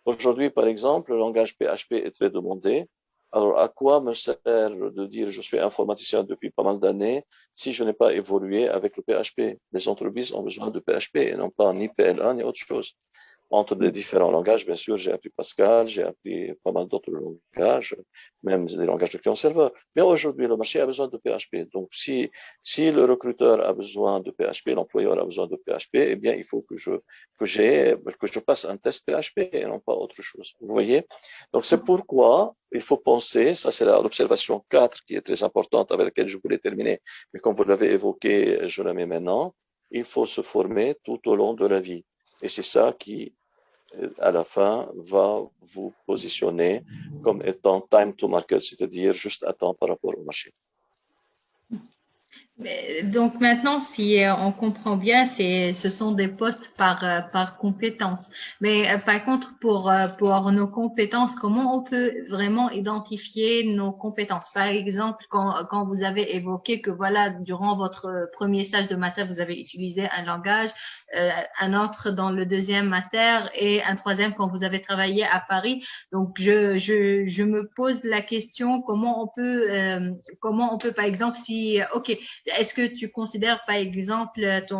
S3: Aujourd'hui, par exemple, le langage PHP est très demandé. Alors, à quoi me sert de dire je suis informaticien depuis pas mal d'années si je n'ai pas évolué avec le PHP? Les entreprises ont besoin de PHP et non pas ni PL1 ni autre chose. Entre les différents langages, bien sûr, j'ai appris Pascal, j'ai appris pas mal d'autres langages, même des langages de client-serveur. Mais aujourd'hui, le marché a besoin de PHP. Donc, si le recruteur a besoin de PHP, l'employeur a besoin de PHP, eh bien, il faut que je passe un test PHP et non pas autre chose. Vous voyez? Donc, c'est pourquoi il faut penser, ça c'est l'observation 4 qui est très importante avec laquelle je voulais terminer, mais comme vous l'avez évoqué, je la mets maintenant, il faut se former tout au long de la vie. Et c'est ça qui, à la fin, va vous positionner comme étant time to market, c'est-à-dire juste à temps par rapport au marché.
S1: Donc maintenant, si on comprend bien, ce sont des postes par compétences. Mais par contre, pour nos compétences, comment on peut vraiment identifier nos compétences? Par exemple, quand vous avez évoqué que voilà, durant votre premier stage de master, vous avez utilisé un langage, un autre dans le deuxième master et un troisième quand vous avez travaillé à Paris. Donc je me pose la question comment on peut par exemple si ok, est-ce que tu considères, par exemple, le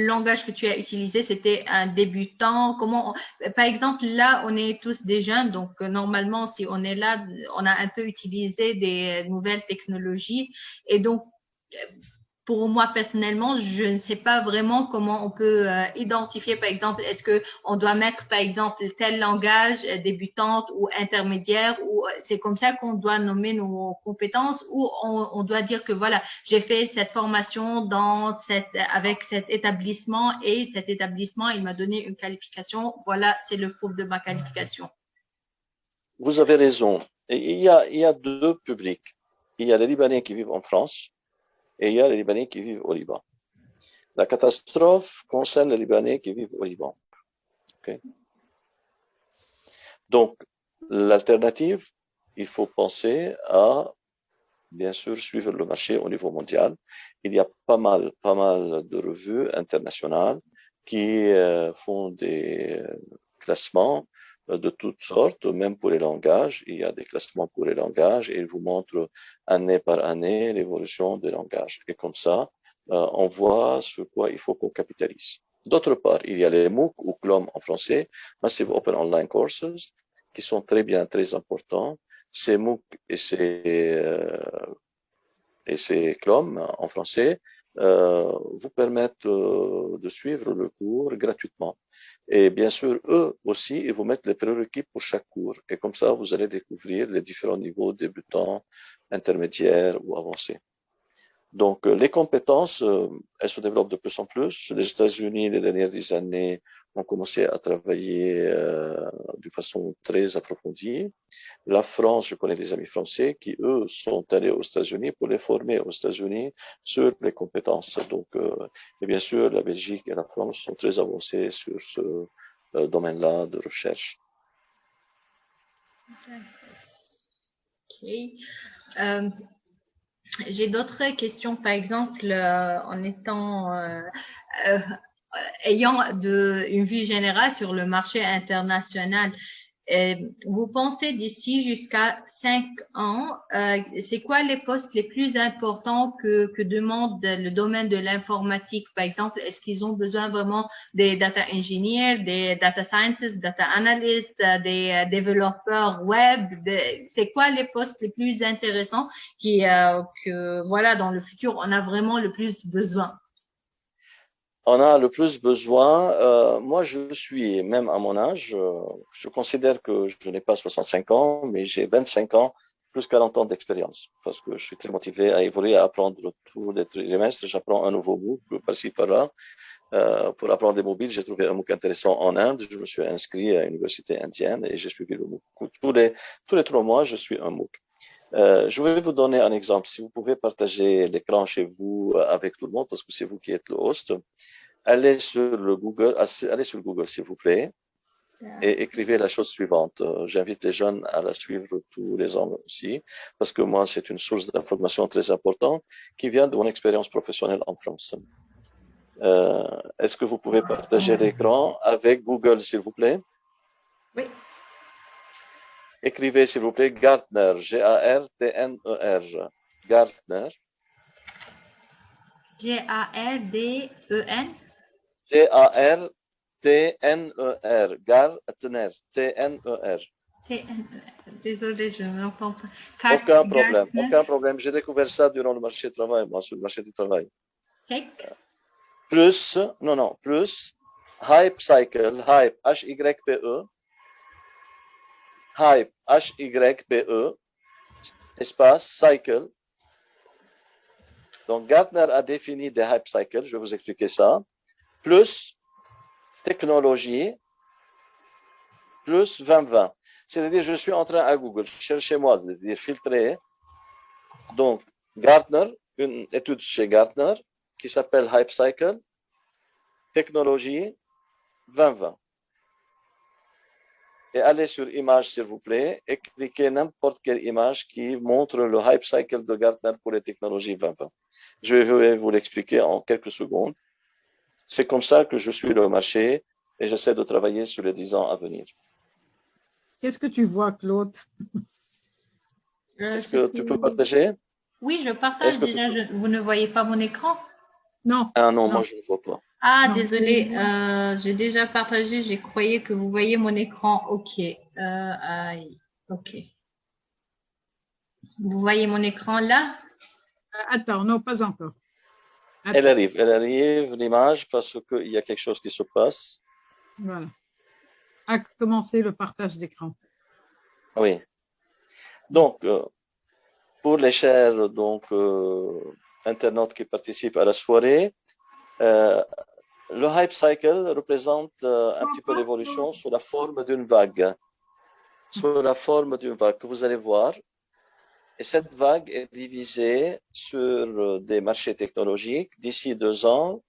S1: langage que tu as utilisé, c'était un débutant? Par exemple, là, on est tous des jeunes, donc normalement, si on est là, on a un peu utilisé des nouvelles technologies, et donc pour moi personnellement, je ne sais pas vraiment comment on peut identifier, par exemple, est-ce que on doit mettre, par exemple, tel langage débutante ou intermédiaire, ou c'est comme ça qu'on doit nommer nos compétences, ou on doit dire que voilà, j'ai fait cette formation avec cet établissement et cet établissement, il m'a donné une qualification. Voilà, c'est le proof de ma qualification.
S3: Vous avez raison. Il y a deux publics. Il y a les Libanais qui vivent en France et il y a les Libanais qui vivent au Liban. La catastrophe concerne les Libanais qui vivent au Liban. Okay? Donc, l'alternative, il faut penser à, bien sûr, suivre le marché au niveau mondial. Il y a pas mal de revues internationales qui font des classements de toutes sortes, même pour les langages. Il y a des classements pour les langages et ils vous montrent année par année l'évolution des langages. Et comme ça, on voit sur quoi il faut qu'on capitalise. D'autre part, il y a les MOOC ou CLOM en français, Massive Open Online Courses, qui sont très bien, très importants. Ces MOOC et ces CLOM en français vous permettent de suivre le cours gratuitement. Et bien sûr, eux aussi, ils vous mettent les prérequis pour chaque cours. Et comme ça, vous allez découvrir les différents niveaux débutants, intermédiaires ou avancés. Donc, les compétences, elles se développent de plus en plus. Les États-Unis, les dernières 10 années, ont commencé à travailler de façon très approfondie. La France, je connais des amis français qui, eux, sont allés aux États-Unis pour les former aux États-Unis sur les compétences. Donc, et bien sûr, la Belgique et la France sont très avancés sur ce domaine-là de recherche.
S1: Ok. J'ai d'autres questions, par exemple, en étant ayant une vue générale sur le marché international. Vous pensez d'ici jusqu'à 5 ans, c'est quoi les postes les plus importants que demande le domaine de l'informatique? Par exemple, est-ce qu'ils ont besoin vraiment des data engineers, des data scientists, data analysts, des développeurs web? C'est quoi les postes les plus intéressants que voilà, dans le futur, on a vraiment le plus besoin?
S3: On a le plus besoin. Moi, je suis, même à mon âge, je considère que je n'ai pas 65 ans, mais j'ai 25 ans, plus 40 ans d'expérience, parce que je suis très motivé à évoluer, à apprendre tous les trimestres. J'apprends un nouveau MOOC par-ci, par-là. Pour apprendre des mobiles, j'ai trouvé un MOOC intéressant en Inde. Je me suis inscrit à l'université indienne et j'ai suivi le MOOC. Tous les 3 mois, je suis un MOOC. Je vais vous donner un exemple. Si vous pouvez partager l'écran chez vous avec tout le monde, parce que c'est vous qui êtes le host, allez sur Google, s'il vous plaît, et écrivez la chose suivante. J'invite les jeunes à la suivre tous les ans aussi, parce que moi, c'est une source d'information très importante qui vient de mon expérience professionnelle en France. Est-ce que vous pouvez partager l'écran avec Google, s'il vous plaît?
S1: Oui.
S3: Écrivez, s'il vous plaît, Gartner, G-A-R-T-N-E-R. Gartner.
S1: G-A-R-D-E-N.
S3: G-A-R-T-N-E-R. Gartner. T-N-E-R.
S1: Désolée, je ne m'entends pas.
S3: Aucun problème, aucun problème. J'ai découvert ça durant le marché du travail, moi, sur le marché du travail. Plus, Hype Cycle, Hype, H-Y-P-E. Hype, H-Y-P-E, espace, cycle. Donc, Gartner a défini des hype cycles, je vais vous expliquer ça. Plus technologie, plus 2020. C'est-à-dire, je suis en train à Google, cherchez-moi, c'est-à-dire filtrer. Donc, Gartner, une étude chez Gartner qui s'appelle Hype Cycle, technologie 2020. Et allez sur image, s'il vous plaît, et cliquez n'importe quelle image qui montre le hype cycle de Gartner pour les technologies 2020. Je vais vous l'expliquer en quelques secondes. C'est comme ça que je suis le marché et j'essaie de travailler sur les 10 ans à venir.
S2: Qu'est-ce que tu vois, Claude?
S3: Est-ce que tu peux partager?
S1: Oui, je partage déjà. Vous ne voyez pas mon écran?
S2: Non.
S3: Ah non, moi je ne vois pas.
S1: Ah, désolé, j'ai déjà partagé, j'ai croyé que vous voyez mon écran. Ok. Ok. Vous voyez mon écran là?
S2: Attends, non, pas encore.
S3: Attends. Elle arrive, l'image, parce qu'il y a quelque chose qui se passe.
S2: Voilà. A commencé le partage d'écran.
S3: Oui. Donc, pour les chers internautes qui participent à la soirée, le hype cycle représente un petit peu l'évolution sous la forme d'une vague. Sous la forme d'une vague que vous allez voir. Et cette vague est divisée sur des marchés technologiques. D'ici 2 ans,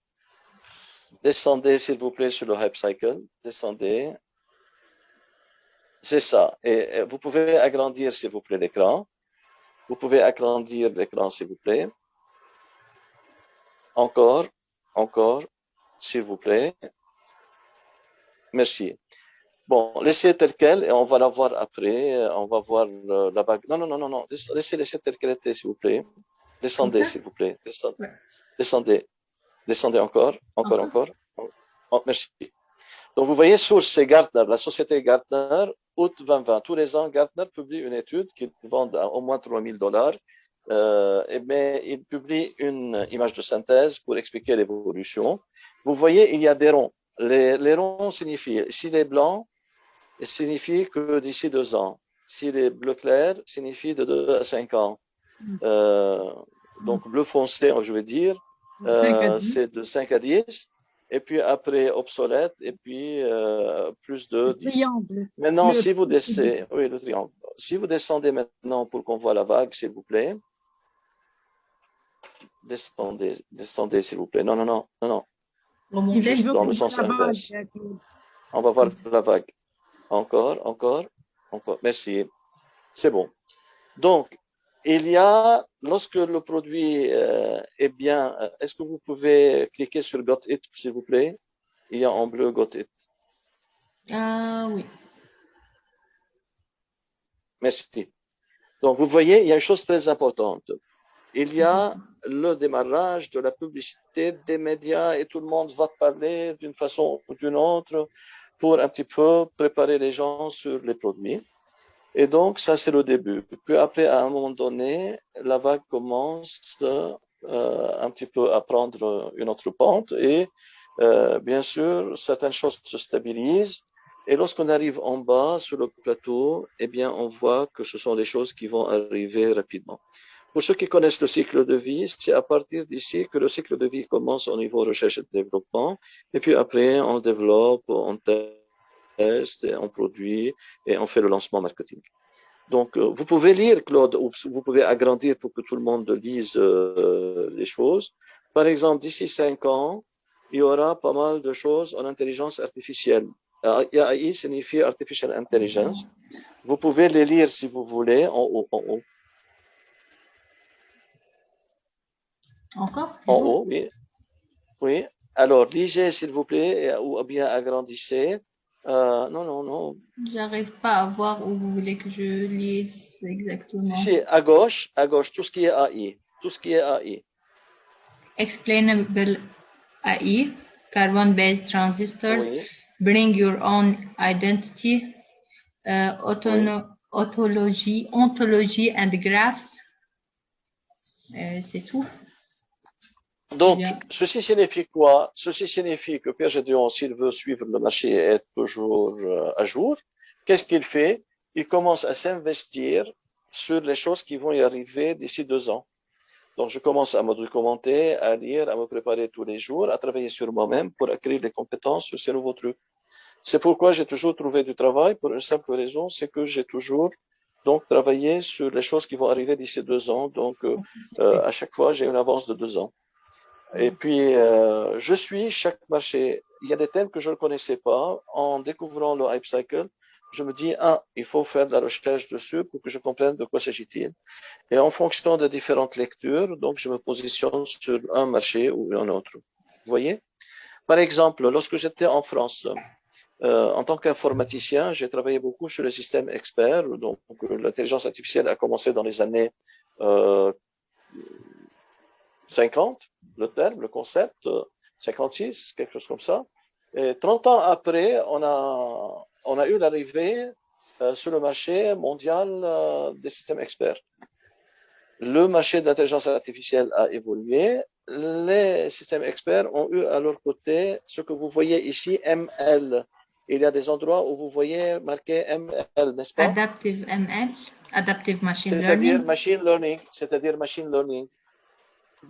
S3: descendez s'il vous plaît sur le hype cycle. Descendez. C'est ça. Et vous pouvez agrandir s'il vous plaît l'écran. Vous pouvez agrandir l'écran s'il vous plaît. Encore, s'il vous plaît. Merci. Bon, laissez tel quel et on va la voir après. On va voir la vague. Non. Laissez tel quel était, s'il vous plaît. Descendez, s'il vous plaît. Descendez encore. Oh, merci. Donc, vous voyez, source, c'est Gartner. La société Gartner août 2020. Tous les ans, Gartner publie une étude qu'ils vendent à au moins $3 000. Mais il publie une image de synthèse pour expliquer l'évolution. Vous voyez, il y a des ronds. Les ronds signifient, si les blancs, signifie que d'ici 2 ans. Si les bleus clairs, signifie de 2 à 5 ans. Donc, bleu foncé, je vais dire,
S2: 5 à 10.
S3: c'est de 5 à 10. Et puis après, obsolète, et puis plus de 10.
S2: Triangle.
S3: Maintenant, si vous descendez, oui, le triangle. Si vous descendez maintenant pour qu'on voit la vague, s'il vous plaît. Descendez, s'il vous plaît. Non, non, non, non, non.
S1: Remontez.
S3: Juste dans le sens inverse. On va voir la vague. Encore, encore, encore. Merci. C'est bon. Donc, il y a, lorsque le produit est bien, est-ce que vous pouvez cliquer sur Got It, s'il vous plaît? Il y a en bleu Got It.
S1: Oui.
S3: Merci. Donc, vous voyez, il y a une chose très importante. Il y a le démarrage de la publicité des médias et tout le monde va parler d'une façon ou d'une autre pour un petit peu préparer les gens sur les produits. Et donc, ça, c'est le début. Puis après, à un moment donné, la vague commence un petit peu à prendre une autre pente et bien sûr, certaines choses se stabilisent. Et lorsqu'on arrive en bas, sur le plateau, eh bien, on voit que ce sont des choses qui vont arriver rapidement. Pour ceux qui connaissent le cycle de vie, c'est à partir d'ici que le cycle de vie commence au niveau recherche et développement. Et puis après, on développe, on teste, on produit et on fait le lancement marketing. Donc, vous pouvez lire, Claude, ou vous pouvez agrandir pour que tout le monde lise les choses. Par exemple, d'ici 5 ans, il y aura pas mal de choses en intelligence artificielle. AI signifie Artificial Intelligence. Vous pouvez les lire si vous voulez, en haut.
S1: Encore?
S3: En haut, oui. Oui. Alors, lisez, s'il vous plaît, ou bien agrandissez. Non, non, non.
S1: J'arrive pas à voir où vous voulez que je lise exactement.
S3: Ici, à gauche, tout ce qui est AI. Tout ce qui est AI.
S1: Explainable AI, carbon-based transistors,
S3: Oui.
S1: bring your own identity, ontology and graphs. C'est tout.
S3: Donc, ceci signifie quoi? Ceci signifie que Pierre Gédéon, s'il veut suivre le marché et être toujours à jour, qu'est-ce qu'il fait? Il commence à s'investir sur les choses qui vont y arriver d'ici 2 ans. Donc, je commence à me documenter, à lire, à me préparer tous les jours, à travailler sur moi-même pour acquérir des compétences sur ces nouveaux trucs. C'est pourquoi j'ai toujours trouvé du travail pour une simple raison, c'est que j'ai toujours donc travaillé sur les choses qui vont arriver d'ici 2 ans. Donc, à chaque fois, j'ai une avance de 2 ans. Et puis, je suis chaque marché. Il y a des thèmes que je ne connaissais pas. En découvrant le Hype Cycle, je me dis, il faut faire de la recherche dessus pour que je comprenne de quoi s'agit-il. Et en fonction de différentes lectures, donc je me positionne sur un marché ou un autre. Vous voyez? Par exemple, lorsque j'étais en France, en tant qu'informaticien, j'ai travaillé beaucoup sur les systèmes experts. Donc, l'intelligence artificielle a commencé dans les années 50, le terme, le concept, 56, quelque chose comme ça. Et 30 ans après, on a eu l'arrivée sur le marché mondial des systèmes experts. Le marché de l'intelligence artificielle a évolué. Les systèmes experts ont eu à leur côté ce que vous voyez ici, ML. Il y a des endroits où vous voyez marqué ML, n'est-ce pas?
S1: Adaptive ML, Adaptive Machine
S3: Learning. C'est-à-dire machine learning.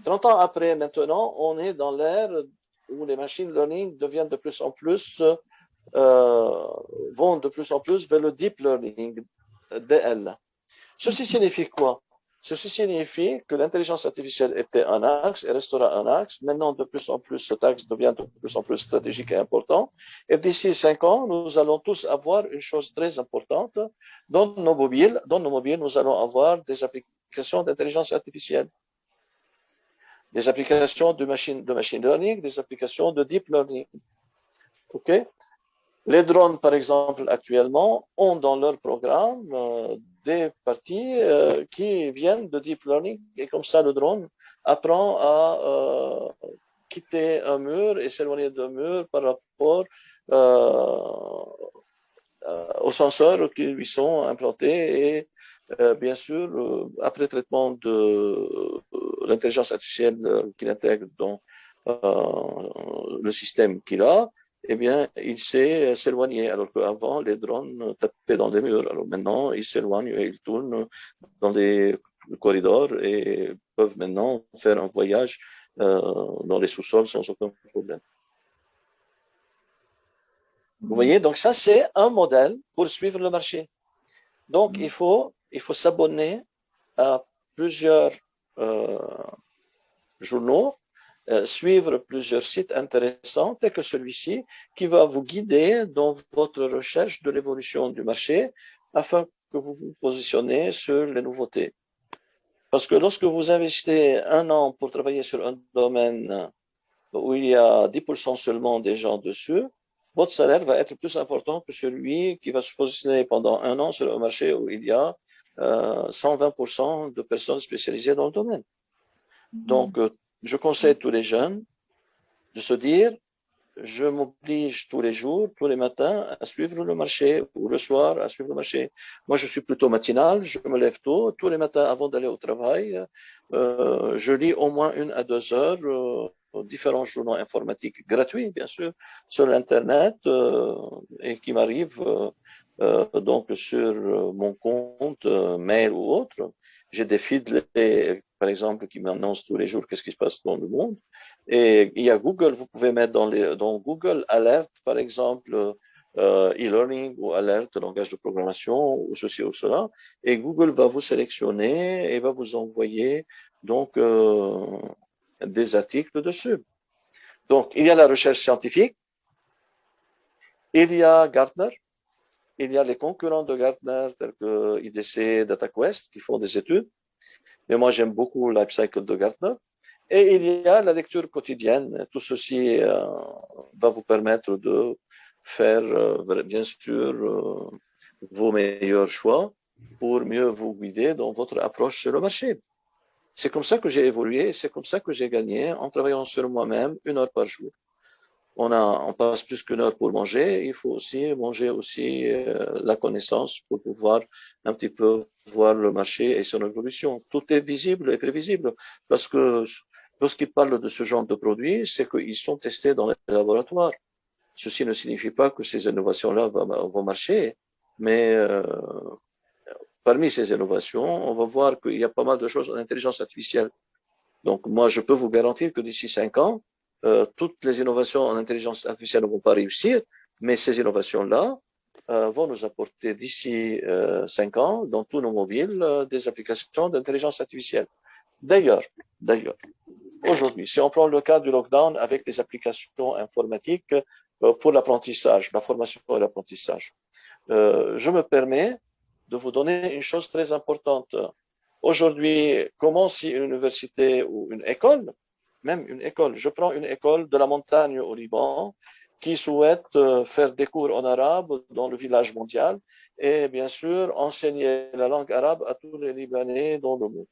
S3: 30 ans après, maintenant, on est dans l'ère où les machine learning deviennent de plus en plus, vont de plus en plus vers le deep learning, DL. Ceci signifie quoi? Ceci signifie que l'intelligence artificielle était un axe et restera un axe. Maintenant, de plus en plus, cet axe devient de plus en plus stratégique et important. Et d'ici 5 ans, nous allons tous avoir une chose très importante. Dans nos mobiles, nous allons avoir des applications d'intelligence artificielle. Des applications de machine learning, des applications de deep learning. OK? Les drones, par exemple, actuellement, ont dans leur programme des parties qui viennent de deep learning. Et comme ça, le drone apprend à quitter un mur et s'éloigner d'un mur par rapport aux senseurs qui lui sont implantés et bien sûr, après traitement de l'intelligence artificielle qu'il intègre dans le système qu'il a, eh bien, il sait s'éloigner. Alors qu'avant, les drones tapaient dans des murs. Alors maintenant, ils s'éloignent et ils tournent dans des corridors et peuvent maintenant faire un voyage dans les sous-sols sans aucun problème. Vous voyez, donc ça, c'est un modèle pour suivre le marché. Donc, il faut s'abonner à plusieurs journaux, suivre plusieurs sites intéressants, tels que celui-ci, qui va vous guider dans votre recherche de l'évolution du marché afin que vous vous positionnez sur les nouveautés. Parce que lorsque vous investissez un an pour travailler sur un domaine où il y a 10% seulement des gens dessus, votre salaire va être plus important que celui qui va se positionner pendant un an sur un marché où il y a 120% de personnes spécialisées dans le domaine. Donc, je conseille tous les jeunes de se dire, je m'oblige tous les jours, tous les matins à suivre le marché ou le soir à suivre le marché. Moi, je suis plutôt matinal, je me lève tôt, tous les matins avant d'aller au travail, je lis au moins 1 à 2 heures différents journaux informatiques gratuits, bien sûr, sur Internet et qui m'arrivent donc sur mon compte mail ou autre. J'ai des feeds, par exemple, qui m'annoncent tous les jours qu'est-ce qui se passe dans le monde. Et il y a Google, vous pouvez mettre dans Google Alert, par exemple, e-learning ou Alert, langage de programmation ou ceci ou cela. Et Google va vous sélectionner et va vous envoyer donc des articles dessus. Donc, il y a la recherche scientifique, il y a Gartner, il y a les concurrents de Gartner tels que IDC, DataQuest qui font des études. Mais moi, j'aime beaucoup Life Cycle de Gartner. Et il y a la lecture quotidienne. Tout ceci va vous permettre de faire, bien sûr, vos meilleurs choix pour mieux vous guider dans votre approche sur le marché. C'est comme ça que j'ai évolué, c'est comme ça que j'ai gagné en travaillant sur moi-même 1 heure par jour. On passe plus qu'1 heure pour manger, il faut aussi manger la connaissance pour pouvoir un petit peu voir le marché et son évolution. Tout est visible et prévisible parce que lorsqu'ils parlent de ce genre de produits, c'est qu'ils sont testés dans les laboratoires. Ceci ne signifie pas que ces innovations-là vont marcher, mais parmi ces innovations, on va voir qu'il y a pas mal de choses en intelligence artificielle. Donc moi, je peux vous garantir que d'ici 5 ans, toutes les innovations en intelligence artificielle ne vont pas réussir, mais ces innovations-là vont nous apporter d'ici 5 ans, dans tous nos mobiles, des applications d'intelligence artificielle. D'ailleurs, aujourd'hui, si on prend le cas du lockdown avec des applications informatiques pour l'apprentissage, la formation et l'apprentissage, je me permets de vous donner une chose très importante. Aujourd'hui, comment si une université ou une école, même une école, je prends une école de la montagne au Liban qui souhaite faire des cours en arabe dans le village mondial et bien sûr enseigner la langue arabe à tous les Libanais dans le monde.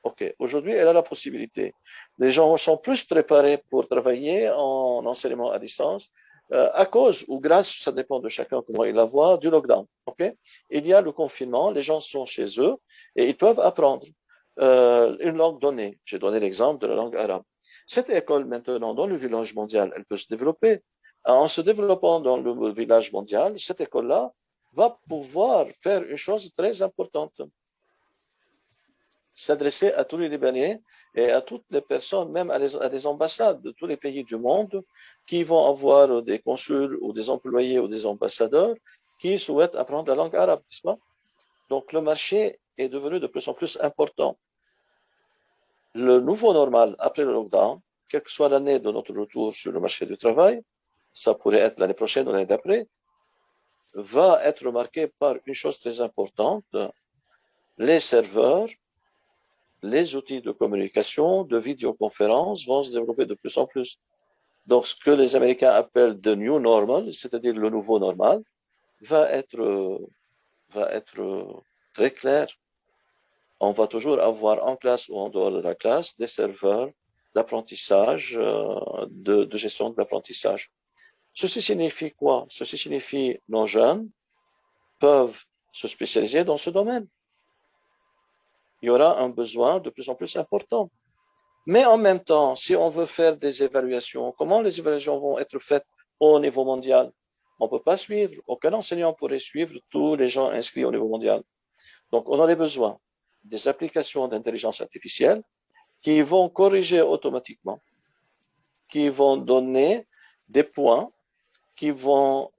S3: Ok, aujourd'hui, elle a la possibilité. Les gens sont plus préparés pour travailler en enseignement à distance à cause ou grâce, ça dépend de chacun comment il la voit, du lockdown. Ok, il y a le confinement, les gens sont chez eux et ils peuvent apprendre une langue donnée. J'ai donné l'exemple de la langue arabe. Cette école maintenant, dans le village mondial, elle peut se développer. En se développant dans le village mondial, cette école-là va pouvoir faire une chose très importante. S'adresser à tous les Libanais et à toutes les personnes, même à des ambassades de tous les pays du monde qui vont avoir des consuls ou des employés ou des ambassadeurs qui souhaitent apprendre la langue arabe, n'est-ce pas? Donc le marché est devenu de plus en plus important. Le nouveau normal après le lockdown, quelle que soit l'année de notre retour sur le marché du travail, ça pourrait être l'année prochaine ou l'année d'après, va être marqué par une chose très importante, les serveurs, les outils de communication, de vidéoconférence vont se développer de plus en plus. Donc, ce que les Américains appellent the new normal, c'est-à-dire le nouveau normal, va être très clair. On va toujours avoir en classe ou en dehors de la classe des serveurs d'apprentissage, de gestion de l'apprentissage. Ceci signifie quoi? Ceci signifie nos jeunes peuvent se spécialiser dans ce domaine. Il y aura un besoin de plus en plus important. Mais en même temps, si on veut faire des évaluations, comment les évaluations vont être faites au niveau mondial? On ne peut pas suivre, aucun enseignant pourrait suivre tous les gens inscrits au niveau mondial. Donc, on aurait besoin des applications d'intelligence artificielle qui vont corriger automatiquement, qui vont donner des points, qui vont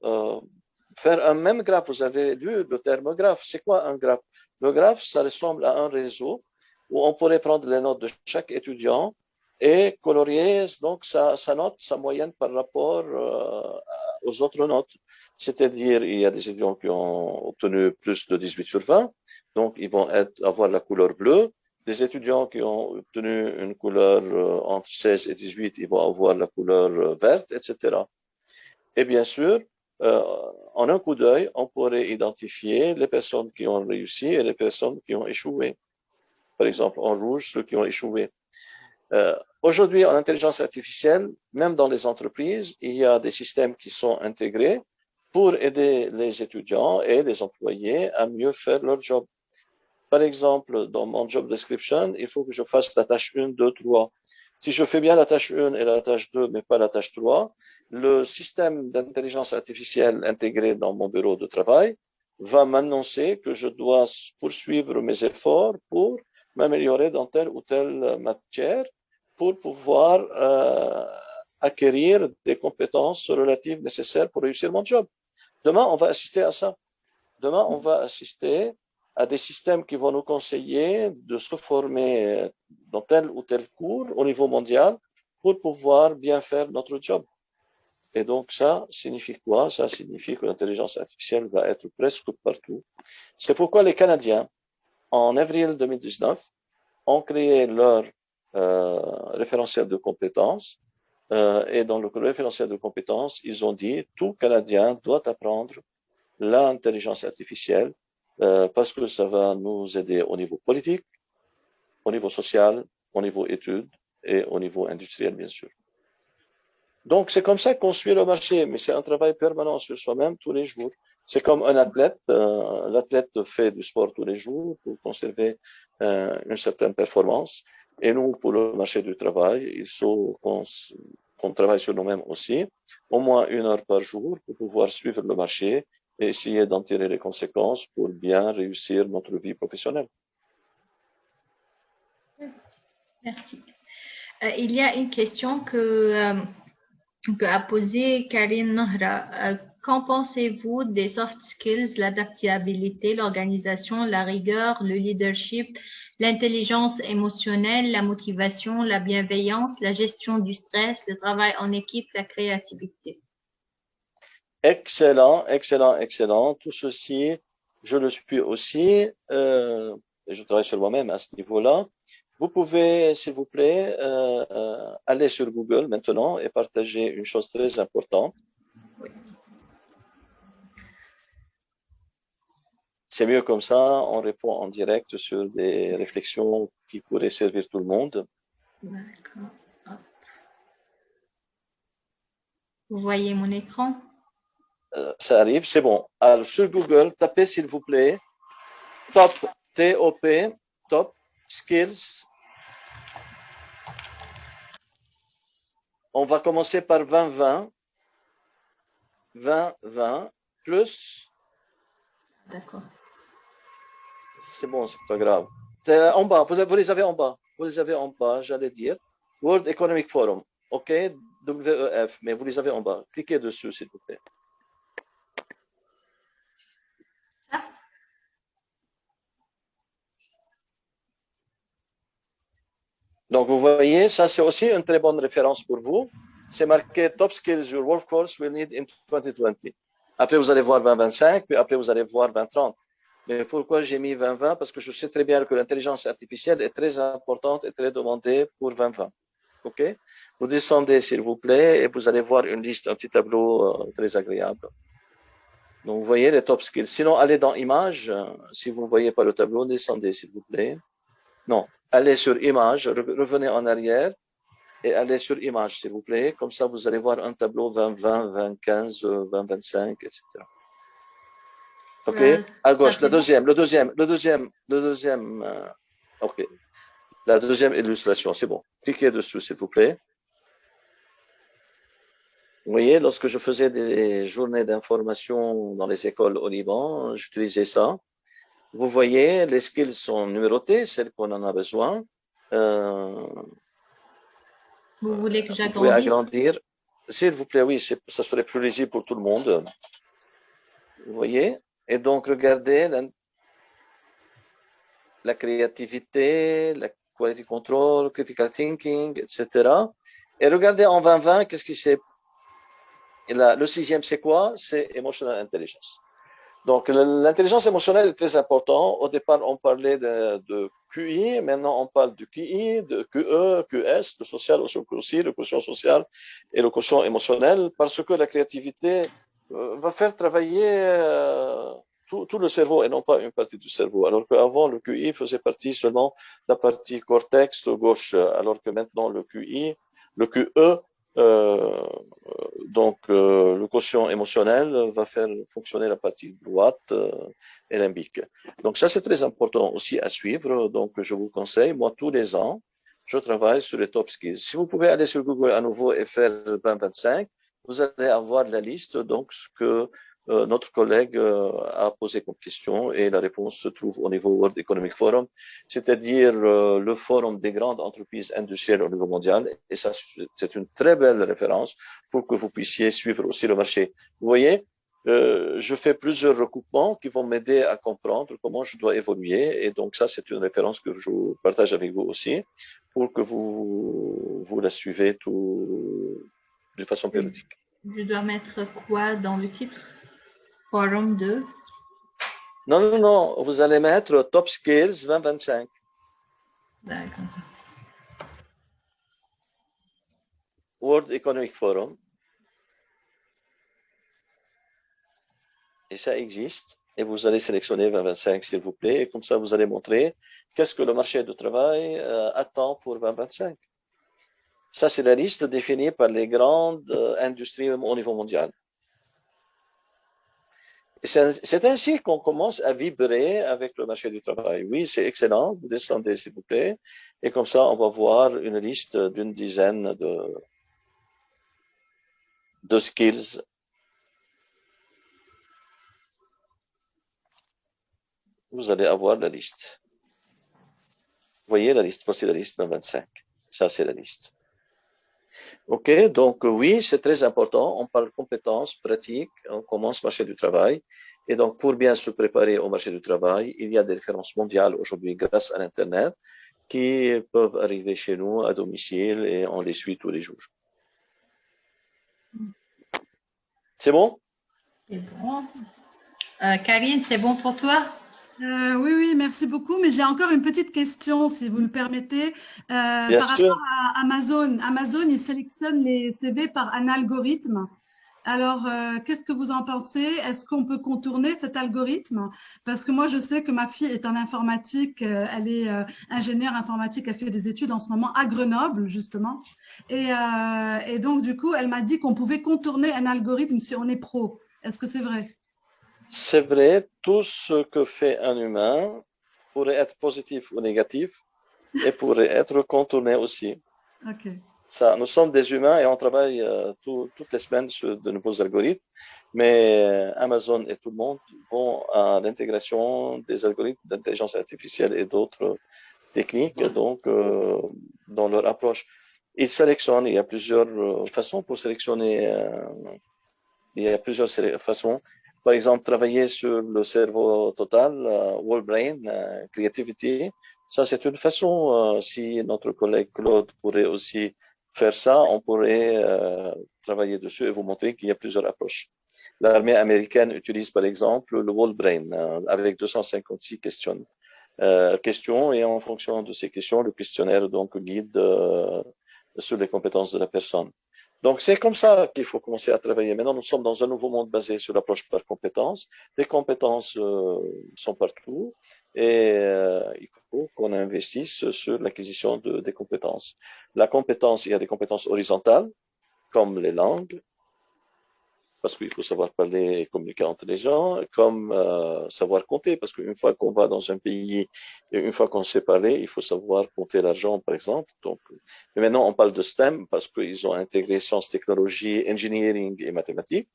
S3: faire un même graphe. Vous avez lu le terme graphe. C'est quoi un graphe? Le graphe, ça ressemble à un réseau où on pourrait prendre les notes de chaque étudiant et colorier donc sa note, sa moyenne par rapport aux autres notes. C'est-à-dire, il y a des étudiants qui ont obtenu plus de 18 sur 20, donc ils vont avoir la couleur bleue. Des étudiants qui ont obtenu une couleur entre 16 et 18, ils vont avoir la couleur verte, etc. Et bien sûr, en un coup d'œil, on pourrait identifier les personnes qui ont réussi et les personnes qui ont échoué. Par exemple, en rouge, ceux qui ont échoué. Aujourd'hui, en intelligence artificielle, même dans les entreprises, il y a des systèmes qui sont intégrés pour aider les étudiants et les employés à mieux faire leur job. Par exemple, dans mon job description, il faut que je fasse la tâche 1, 2, 3. Si je fais bien la tâche 1 et la tâche 2, mais pas la tâche 3, le système d'intelligence artificielle intégré dans mon bureau de travail va m'annoncer que je dois poursuivre mes efforts pour m'améliorer dans telle ou telle matière pour pouvoir acquérir des compétences relatives nécessaires pour réussir mon job. Demain, on va assister à ça. Demain, on va assister à des systèmes qui vont nous conseiller de se former dans tel ou tel cours au niveau mondial pour pouvoir bien faire notre job. Et donc, ça signifie quoi? Ça signifie que l'intelligence artificielle va être presque partout. C'est pourquoi les Canadiens, en avril 2019, ont créé leur référentiel de compétences. Et dans le référentiel de compétences, ils ont dit tout Canadien doit apprendre l'intelligence artificielle parce que ça va nous aider au niveau politique, au niveau social, au niveau études et au niveau industriel, bien sûr. Donc, c'est comme ça qu'on suit le marché, mais c'est un travail permanent sur soi-même tous les jours. C'est comme un athlète. L'athlète fait du sport tous les jours pour conserver une certaine performance. Et nous, pour le marché du travail, il faut qu'on travaille sur nous-mêmes aussi, au moins 1 heure par jour pour pouvoir suivre le marché et essayer d'en tirer les conséquences pour bien réussir notre vie professionnelle.
S1: Merci. Il y a une question que a posée Karine Nohra. Qu'en pensez-vous des soft skills, l'adaptabilité, l'organisation, la rigueur, le leadership, l'intelligence émotionnelle, la motivation, la bienveillance, la gestion du stress, le travail en équipe, la créativité?
S3: Excellent, excellent, excellent. Tout ceci, je le suis aussi. Et je travaille sur moi-même à ce niveau-là. Vous pouvez, s'il vous plaît, aller sur Google maintenant et partager une chose très importante.
S1: Oui.
S3: C'est mieux comme ça, on répond en direct sur des réflexions qui pourraient servir tout le monde.
S1: D'accord. Vous voyez mon écran?
S3: Ça arrive, c'est bon. Alors, sur Google, tapez s'il vous plaît top, T-O-P, top skills. On va commencer par 2020. 2020 plus.
S1: D'accord.
S3: C'est bon, c'est pas grave. En bas, vous les avez en bas. Vous les avez en bas, j'allais dire. World Economic Forum. OK, WEF, mais vous les avez en bas. Cliquez dessus, s'il vous plaît.
S1: Ça?
S3: Donc, vous voyez, ça, c'est aussi une très bonne référence pour vous. C'est marqué Top Skills Your Workforce Will Need in 2020. Après, vous allez voir 2025, puis après, vous allez voir 2030. Mais pourquoi j'ai mis 2020? Parce que je sais très bien que l'intelligence artificielle est très importante et très demandée pour 2020. OK? Vous descendez, s'il vous plaît, et vous allez voir une liste, un petit tableau très agréable. Donc, vous voyez les top skills. Sinon, allez dans Images. Si vous ne voyez pas le tableau, descendez, s'il vous plaît. Non, allez sur Images, revenez en arrière et allez sur Images, s'il vous plaît. Comme ça, vous allez voir un tableau 2020, 2015, 2025, etc. OK. À
S1: Ça
S3: gauche,
S1: c'est bon.
S3: le deuxième. OK. La deuxième illustration, c'est bon. Cliquez dessus, s'il vous plaît. Vous voyez, lorsque je faisais des journées d'information dans les écoles au Liban, j'utilisais ça. Vous voyez, les skills sont numérotées, celles qu'on en a besoin. Euh,
S1: Vous voulez que
S3: vous pouvez
S1: j'agrandisse?
S3: agrandir. S'il vous plaît, oui, ça serait plus lisible pour tout le monde. Vous voyez? Et donc, regardez la créativité, la quality control, critical thinking, etc. Et regardez en 2020, qu'est-ce qui s'est. Le sixième, c'est quoi? C'est emotional intelligence. Donc, l'intelligence émotionnelle est très importante. Au départ, on parlait de QI. Maintenant, on parle de QI, de QE, QS, le social aussi, le quotient social et le quotient émotionnel, parce que la créativité va faire travailler tout le cerveau et non pas une partie du cerveau. Alors qu'avant, le QI faisait partie seulement de la partie cortex gauche, alors que maintenant, le QI, le QE, euh, le quotient émotionnel va faire fonctionner la partie droite et limbique. Donc ça, c'est très important aussi à suivre. Donc je vous conseille, moi, tous les ans, je travaille sur les top skills. Si vous pouvez aller sur Google à nouveau et faire 2025, vous allez avoir la liste, donc ce que notre collègue a posé comme question et la réponse se trouve au niveau World Economic Forum, c'est-à-dire le forum des grandes entreprises industrielles au niveau mondial. Et ça, c'est une très belle référence pour que vous puissiez suivre aussi le marché. Vous voyez, je fais plusieurs recoupements qui vont m'aider à comprendre comment je dois évoluer. Et donc ça, c'est une référence que je vous partage avec vous aussi pour que vous la suivez de façon périodique.
S1: Je dois mettre quoi dans le titre? Forum 2.
S3: Non, non, non, vous allez mettre Top Skills 2025.
S1: D'accord.
S3: World Economic Forum. Et ça existe. Et vous allez sélectionner 2025, s'il vous plaît. Et comme ça, vous allez montrer qu'est-ce que le marché du travail attend pour 2025. Ça, c'est la liste définie par les grandes industries au niveau mondial. C'est ainsi qu'on commence à vibrer avec le marché du travail. Oui, c'est excellent. Vous descendez, s'il vous plaît. Et comme ça, on va voir une liste d'une dizaine de skills. Vous allez avoir la liste. Vous voyez la liste, voici la liste 2025. Ça, c'est la liste. OK, donc oui, c'est très important. On parle compétences, pratiques, on commence marché du travail. Et donc, pour bien se préparer au marché du travail, il y a des références mondiales aujourd'hui grâce à l'Internet qui peuvent arriver chez nous à domicile et on les suit tous les jours. C'est bon?
S1: C'est bon. Karine, c'est bon pour toi?
S4: Oui, oui, merci beaucoup. Mais j'ai encore une petite question, si vous le permettez.
S3: Bien
S4: Par rapport
S3: sûr.
S4: à Amazon, Amazon, il sélectionne les CV par un algorithme. Alors, qu'est-ce que vous en pensez? Est-ce qu'on peut contourner cet algorithme? Parce que moi, je sais que ma fille est en informatique, elle est ingénieure informatique, elle fait des études en ce moment à Grenoble, justement. Et donc, du coup, elle m'a dit qu'on pouvait contourner un algorithme si on est pro. Est-ce que c'est vrai?
S3: C'est vrai, tout ce que fait un humain pourrait être positif ou négatif et pourrait être contourné aussi.
S4: Ok.
S3: Ça, nous sommes des humains et on travaille toutes les semaines sur de nouveaux algorithmes, mais Amazon et tout le monde vont à l'intégration des algorithmes d'intelligence artificielle et d'autres techniques donc, dans leur approche. Ils sélectionnent, il y a plusieurs façons pour sélectionner, il y a plusieurs façons. Par exemple, travailler sur le cerveau total, whole brain, creativity. Ça, c'est une façon. Si notre collègue Claude pourrait aussi faire ça, on pourrait travailler dessus et vous montrer qu'il y a plusieurs approches. L'armée américaine utilise par exemple le whole brain avec 256 questions et en fonction de ces questions, le questionnaire donc guide sur les compétences de la personne. Donc, c'est comme ça qu'il faut commencer à travailler. Maintenant, nous sommes dans un nouveau monde basé sur l'approche par compétences. Les compétences sont partout et il faut qu'on investisse sur l'acquisition des compétences. La compétence, il y a des compétences horizontales, comme les langues, parce qu'il faut savoir parler et communiquer entre les gens, comme savoir compter, parce qu'une fois qu'on va dans un pays et une fois qu'on sait parler, il faut savoir compter l'argent, par exemple. Donc, mais maintenant, on parle de STEM parce qu'ils ont intégré sciences, technologies, engineering et mathématiques.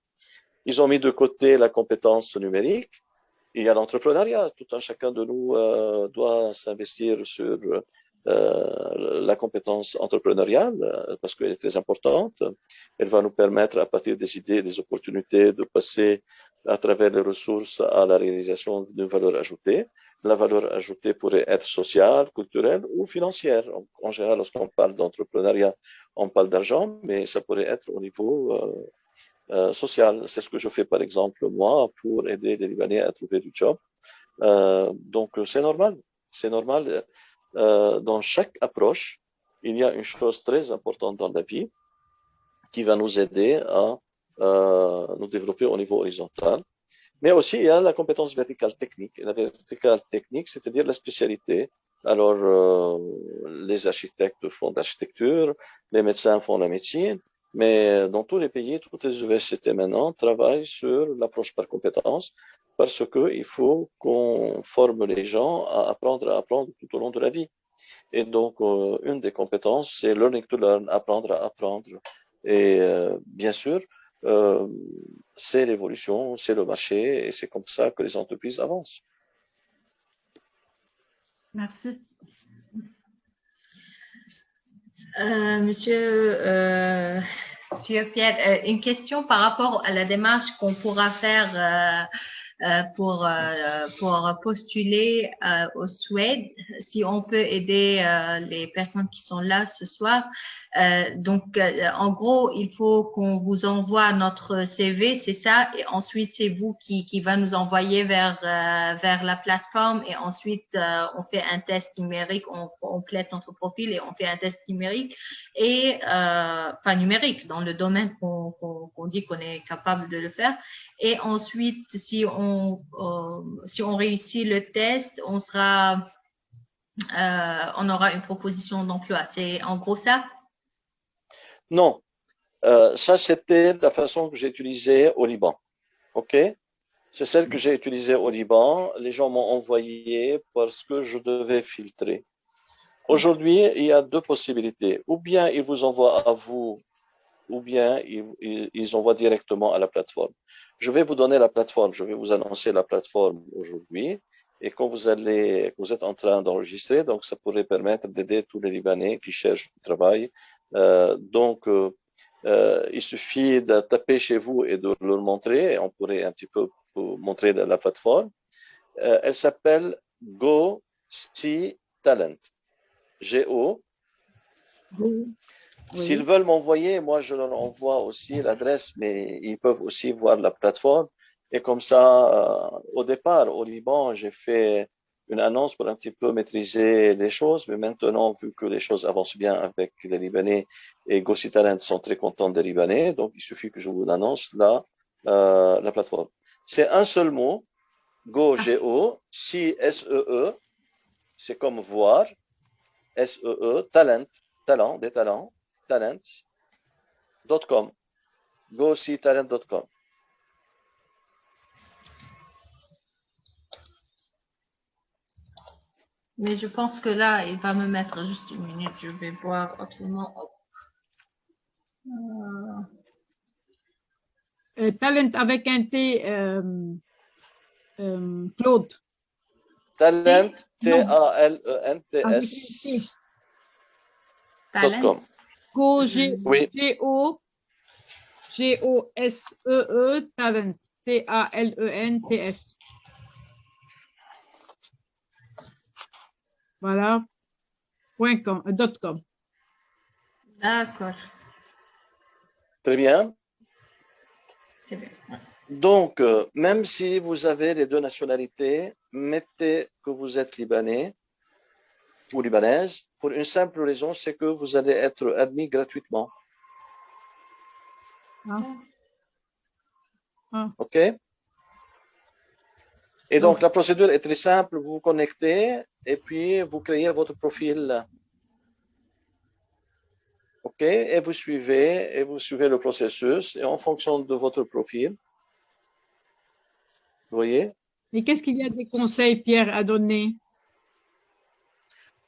S3: Ils ont mis de côté la compétence numérique. Il y a l'entrepreneuriat. Tout un chacun de nous doit s'investir sur la compétence entrepreneuriale parce qu'elle est très importante. Elle va nous permettre, à partir des idées, des opportunités, de passer à travers les ressources à la réalisation d'une valeur ajoutée. La valeur ajoutée pourrait être sociale, culturelle ou financière. En général, lorsqu'on parle d'entrepreneuriat, on parle d'argent, mais ça pourrait être au niveau social. C'est ce que je fais, par exemple, moi, pour aider les Libanais à trouver du job. Donc, c'est normal. C'est normal. Dans chaque approche, il y a une chose très importante dans la vie qui va nous aider à nous développer au niveau horizontal. Mais aussi, il y a la compétence verticale technique. Et la verticale technique, c'est-à-dire la spécialité. Alors, les architectes font de l'architecture, les médecins font la médecine, mais dans tous les pays, toutes les universités maintenant travaillent sur l'approche par compétence parce qu'il faut qu'on forme les gens à apprendre tout au long de la vie. Et donc, une des compétences, c'est learning to learn, apprendre à apprendre. Et bien sûr, c'est l'évolution, c'est le marché, et c'est comme ça que les entreprises avancent.
S4: Merci.
S1: Monsieur Pierre, une question par rapport à la démarche qu'on pourra faire pour postuler au Suède, si on peut aider les personnes qui sont là ce soir. Donc, en gros, il faut qu'on vous envoie notre CV, c'est ça, et ensuite c'est vous qui va nous envoyer vers la plateforme, et ensuite on fait un test numérique, on complète notre profil et on fait un test numérique, et enfin numérique dans le domaine qu'on dit qu'on est capable de le faire. Et ensuite, si on réussit le test, on aura une proposition d'emploi. C'est en gros ça?
S3: Non, ça c'était la façon que j'ai utilisée au Liban. OK? C'est celle que j'ai utilisée au Liban. Les gens m'ont envoyé parce que je devais filtrer. Aujourd'hui, il y a deux possibilités. Ou bien ils vous envoient à vous, ou bien ils envoient directement à la plateforme. Je vais vous donner la plateforme, je vais vous annoncer la plateforme aujourd'hui. Et quand vous êtes en train d'enregistrer, donc ça pourrait permettre d'aider tous les Libanais qui cherchent du travail. Il suffit de taper chez vous et de leur montrer. On pourrait un petit peu vous montrer la plateforme. Elle s'appelle Go See Talent. Go.
S2: Oui.
S3: S'ils veulent m'envoyer, moi je leur envoie aussi l'adresse, mais ils peuvent aussi voir la plateforme. Et comme ça, au départ, au Liban, j'ai fait une annonce pour un petit peu maîtriser les choses, mais maintenant, vu que les choses avancent bien avec les Libanais et Go See Talent sont très contents des Libanais, donc il suffit que je vous annonce là, la plateforme. C'est un seul mot, Go, G-O, See, S-E-E, c'est comme voir, S-E-E, talent, des talents, talent.com. GoSeeTalent.com.
S1: Mais je pense que là, il va me mettre juste une minute. Je vais voir absolument.
S2: Talent avec un T, Claude.
S3: Talent, T-A-L-E-N-T-S.
S1: Talent.
S2: Go,
S3: Oui.
S2: G-O-S-E-E, Talent, T-A-L-E-N-T-S. Voilà. .com.
S1: D'accord.
S3: Très bien.
S1: C'est bien.
S3: Donc, même si vous avez les deux nationalités, mettez que vous êtes libanais ou libanaise pour une simple raison, c'est que vous allez être admis gratuitement. OK? Et donc, la procédure est très simple. Vous vous connectez et puis vous créez votre profil. OK, et vous suivez le processus, et en fonction de votre profil, vous voyez,
S2: Et qu'est-ce qu'il y a des conseils, Pierre, à donner?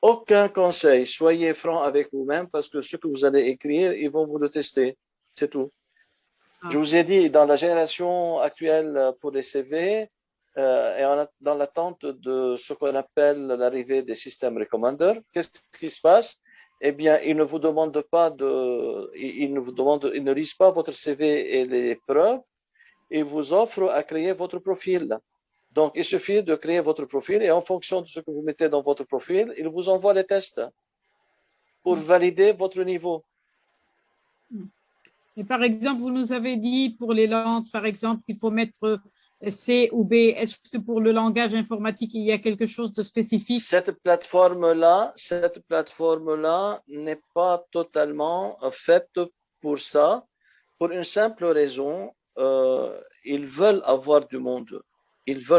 S3: aucun conseil. Soyez franc avec vous-même parce que ce que vous allez écrire, ils vont vous le tester. C'est tout.
S2: Ah.
S3: Je vous ai dit, dans la génération actuelle pour les CV, dans l'attente de ce qu'on appelle l'arrivée des systèmes recommanders, qu'est-ce qui se passe? Eh bien, ils ne vous demandent pas ils ne lisent pas votre CV et les preuves, ils vous offrent à créer votre profil. Donc, il suffit de créer votre profil et en fonction de ce que vous mettez dans votre profil, ils vous envoient les tests pour valider votre niveau.
S2: Et par exemple, vous nous avez dit pour les langues, par exemple, qu'il faut mettre C ou B. Est-ce que pour le langage informatique, il y a quelque chose de spécifique?
S3: Cette plateforme-là n'est pas totalement faite pour ça, pour une simple raison, ils veulent avoir du monde. Ils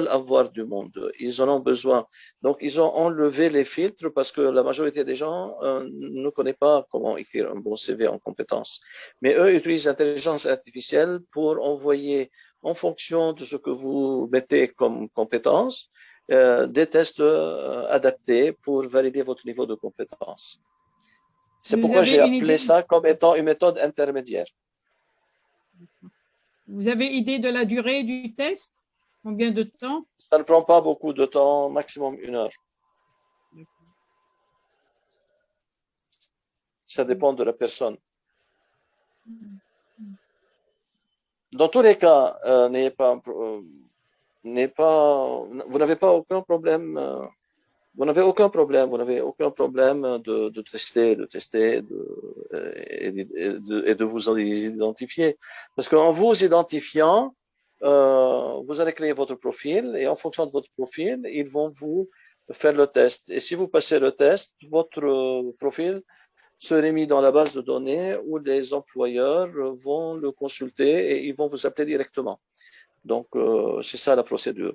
S3: en ont besoin. Donc, ils ont enlevé les filtres parce que la majorité des gens ne connaissent pas comment écrire un bon CV en compétences. Mais eux utilisent l'intelligence artificielle pour envoyer, en fonction de ce que vous mettez comme compétences, des tests adaptés pour valider votre niveau de compétence. C'est pourquoi j'ai appelé ça comme étant une méthode intermédiaire.
S2: Vous avez idée de la durée du test? Combien de temps?
S3: Ça ne prend pas beaucoup de temps, maximum 1 heure. Ça dépend de la personne. Dans tous les cas, vous n'avez pas aucun problème. Vous n'avez aucun problème de tester et de vous identifier. Parce qu'en vous identifiant, vous allez créer votre profil et en fonction de votre profil, ils vont vous faire le test. Et si vous passez le test, votre profil serait mis dans la base de données où les employeurs vont le consulter et ils vont vous appeler directement. Donc, c'est ça la procédure.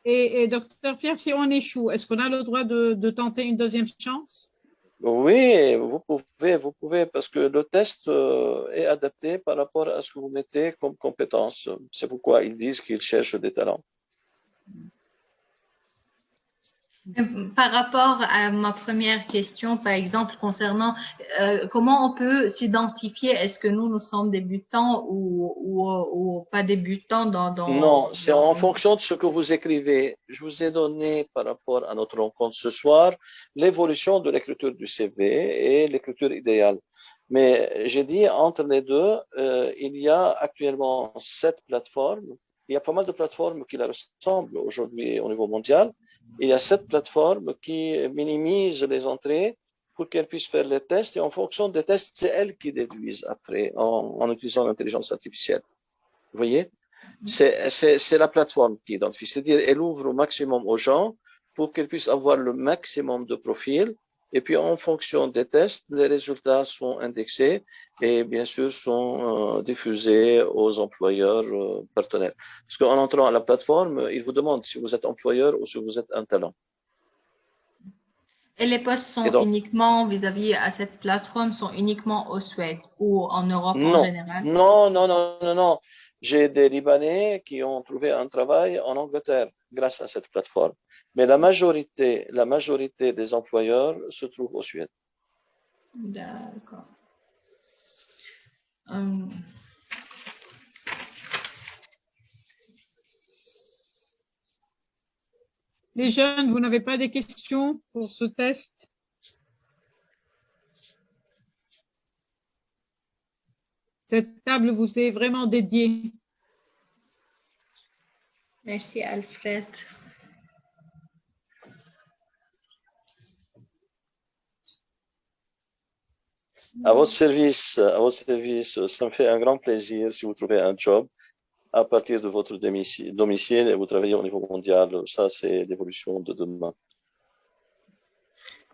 S2: Et docteur Pierre, si on échoue, est-ce qu'on a le droit de tenter une deuxième chance?
S3: Oui, vous pouvez, parce que le test est adapté par rapport à ce que vous mettez comme compétence. C'est pourquoi ils disent qu'ils cherchent des talents.
S1: Par rapport à ma première question, par exemple, concernant comment on peut s'identifier, est-ce que nous sommes débutants ou pas débutants
S3: Non, c'est en fonction de ce que vous écrivez. Je vous ai donné, par rapport à notre rencontre ce soir, l'évolution de l'écriture du CV et l'écriture idéale. Mais j'ai dit, entre les deux, il y a actuellement 7 plateformes. Il y a pas mal de plateformes qui la ressemblent aujourd'hui au niveau mondial. Il y a 7 plateformes qui minimisent les entrées pour qu'elles puissent faire les tests. Et en fonction des tests, c'est elles qui déduisent après en utilisant l'intelligence artificielle. Vous voyez? C'est la plateforme qui identifie. C'est-à-dire, elle ouvre au maximum aux gens pour qu'ils puissent avoir le maximum de profils. Et puis, en fonction des tests, les résultats sont indexés et bien sûr sont diffusés aux employeurs partenaires. Parce qu'en entrant à la plateforme, ils vous demandent si vous êtes employeur ou si vous êtes un talent.
S1: Et les postes sont uniquement vis-à-vis à cette plateforme, sont uniquement au Suède ou en Europe en général?
S3: Non. J'ai des Libanais qui ont trouvé un travail en Angleterre grâce à cette plateforme. Mais la majorité des employeurs se trouvent au Suède.
S1: D'accord.
S2: Les jeunes, vous n'avez pas des questions pour ce test? Cette table vous est vraiment dédiée.
S1: Merci, Alfred.
S3: À votre service, ça me fait un grand plaisir si vous trouvez un job à partir de votre domicile et vous travaillez au niveau mondial. Ça, c'est l'évolution de demain.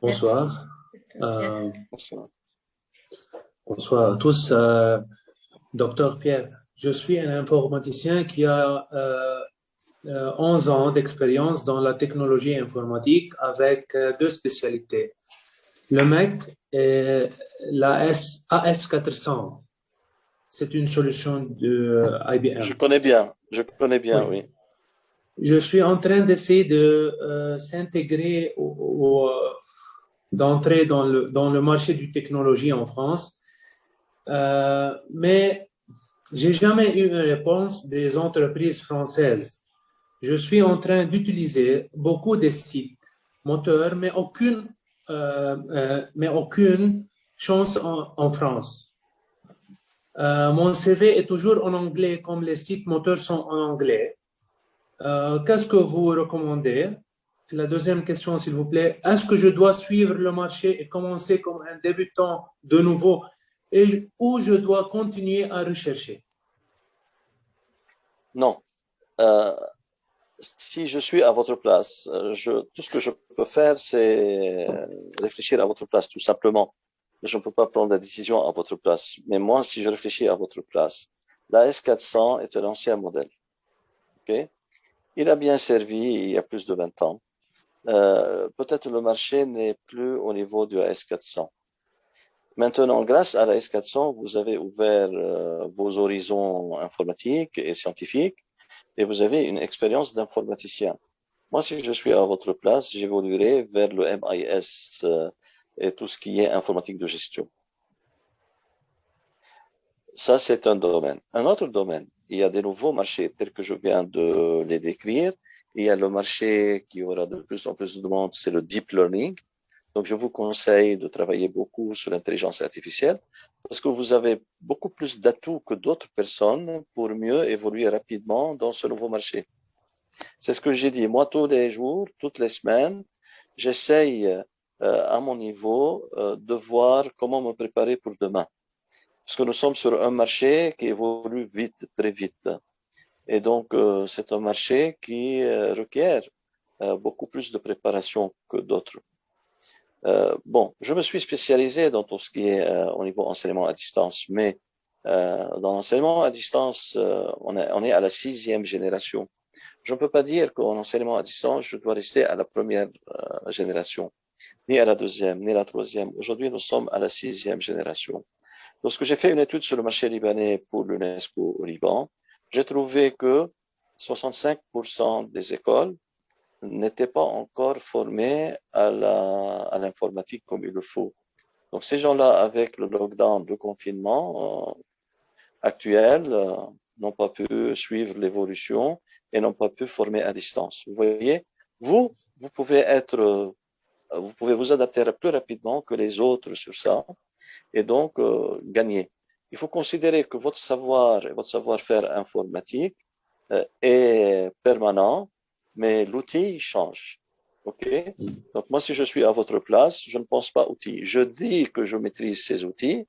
S5: Bonsoir.
S3: Bonsoir.
S5: Bonsoir à tous. Docteur Pierre, je suis un informaticien qui a 11 ans d'expérience dans la technologie informatique avec 2 spécialités. Le MEC est la AS400. C'est une solution de IBM.
S3: Je connais bien, oui.
S5: Je suis en train d'essayer de s'intégrer d'entrer dans le marché du technologie en France. Mais j'ai jamais eu une réponse des entreprises françaises. Je suis en train d'utiliser beaucoup de sites moteurs, mais aucune chance en France. Mon CV est toujours en anglais, comme les sites moteurs sont en anglais. Qu'est-ce que vous recommandez? La deuxième question, s'il vous plaît. Est-ce que je dois suivre le marché et commencer comme un débutant de nouveau ou je dois continuer à rechercher?
S3: Non. Si je suis à votre place, tout ce que je peux faire, c'est réfléchir à votre place, tout simplement. Je ne peux pas prendre la décision à votre place. Mais moi, si je réfléchis à votre place, la S400 est un ancien modèle. Okay? Il a bien servi il y a plus de 20 ans. Peut-être le marché n'est plus au niveau du S400. Maintenant, grâce à la S400, vous avez ouvert vos horizons informatiques et scientifiques et vous avez une expérience d'informaticien. Moi, si je suis à votre place, j'évoluerai vers le MIS et tout ce qui est informatique de gestion. Ça, c'est un domaine. Un autre domaine, il y a des nouveaux marchés tels que je viens de les décrire. Il y a le marché qui aura de plus en plus de demandes, c'est le deep learning. Donc, je vous conseille de travailler beaucoup sur l'intelligence artificielle parce que vous avez beaucoup plus d'atouts que d'autres personnes pour mieux évoluer rapidement dans ce nouveau marché. C'est ce que j'ai dit. Moi, tous les jours, toutes les semaines, j'essaye à mon niveau de voir comment me préparer pour demain. Parce que nous sommes sur un marché qui évolue vite, très vite. Et donc, c'est un marché qui requiert beaucoup plus de préparation que d'autres. Bon, je me suis spécialisé dans tout ce qui est au niveau enseignement à distance, mais dans l'enseignement à distance, on est à la 6e génération. Je ne peux pas dire qu'en enseignement à distance, je dois rester à la première génération, ni à la 2e, ni à la 3e. Aujourd'hui, nous sommes à la 6e génération. Lorsque j'ai fait une étude sur le marché libanais pour l'UNESCO au Liban, j'ai trouvé que 65% des écoles n'étaient pas encore formées à l'informatique comme il le faut. Donc ces gens-là, avec le lockdown, le confinement actuel, n'ont pas pu suivre l'évolution et n'ont pas pu former à distance. Vous voyez, vous pouvez vous adapter plus rapidement que les autres sur ça et donc gagner. Il faut considérer que votre savoir et votre savoir-faire informatique est permanent, mais l'outil change. OK? Donc moi, si je suis à votre place, je ne pense pas outils. Je dis que je maîtrise ces outils.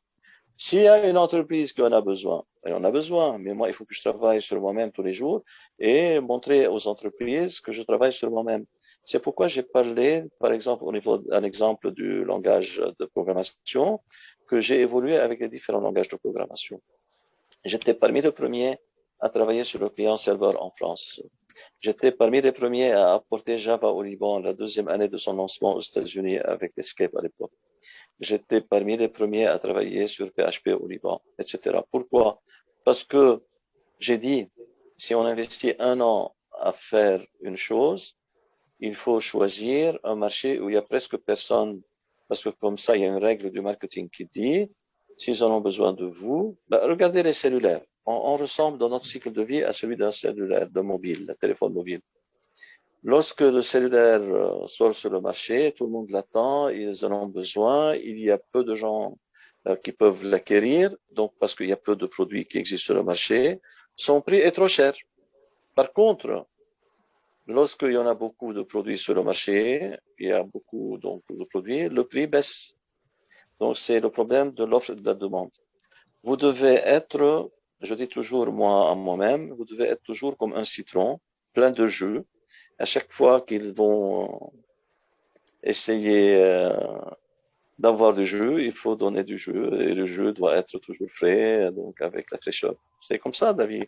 S3: S'il y a une entreprise qui en a besoin, elle en a besoin, mais moi, il faut que je travaille sur moi-même tous les jours et montrer aux entreprises que je travaille sur moi-même. C'est pourquoi j'ai parlé, par exemple, au niveau d'un exemple du langage de programmation, que j'ai évolué avec les différents langages de programmation. J'étais parmi les premiers à travailler sur le client-serveur en France. J'étais parmi les premiers à apporter Java au Liban la 2e année de son lancement aux États-Unis avec Escape à l'époque. J'étais parmi les premiers à travailler sur PHP au Liban, etc. Pourquoi? Parce que j'ai dit, si on investit 1 an à faire une chose, il faut choisir un marché où il y a presque personne, parce que comme ça, il y a une règle du marketing qui dit, s'ils en ont besoin de vous, regardez les cellulaires. On ressemble dans notre cycle de vie à celui d'un cellulaire, d'un mobile, d'un téléphone mobile. Lorsque le cellulaire sort sur le marché, tout le monde l'attend, ils en ont besoin, il y a peu de gens qui peuvent l'acquérir, donc parce qu'il y a peu de produits qui existent sur le marché, son prix est trop cher. Par contre, lorsqu'il y en a beaucoup de produits sur le marché, il y a beaucoup donc, de produits, le prix baisse. Donc c'est le problème de l'offre et de la demande. Vous devez être, je dis toujours moi à moi-même, vous devez être toujours comme un citron, plein de jus. À chaque fois qu'ils vont essayer d'avoir du jus, il faut donner du jus et le jus doit être toujours frais, donc avec la fraîcheur. C'est comme ça, David.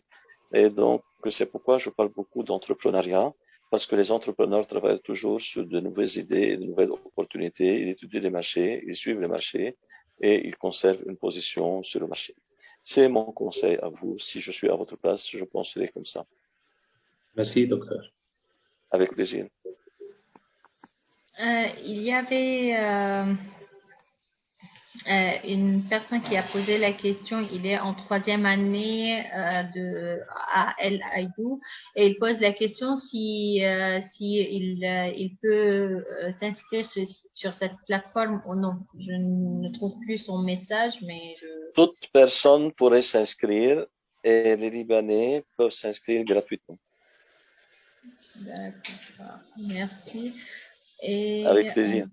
S3: Et donc, c'est pourquoi je parle beaucoup d'entrepreneuriat, parce que les entrepreneurs travaillent toujours sur de nouvelles idées et de nouvelles opportunités. Ils étudient les marchés, ils suivent les marchés et ils conservent une position sur le marché. C'est mon conseil à vous. Si je suis à votre place, je penserai comme ça.
S5: Merci, docteur.
S3: Avec plaisir.
S1: Il y avait une personne qui a posé la question, il est en 3e année à El Aïdou, et il pose la question si il peut s'inscrire sur cette plateforme ou non. Je ne trouve plus son message, mais
S3: Toute personne pourrait s'inscrire et les Libanais peuvent s'inscrire gratuitement.
S1: D'accord, merci. Et,
S3: avec plaisir.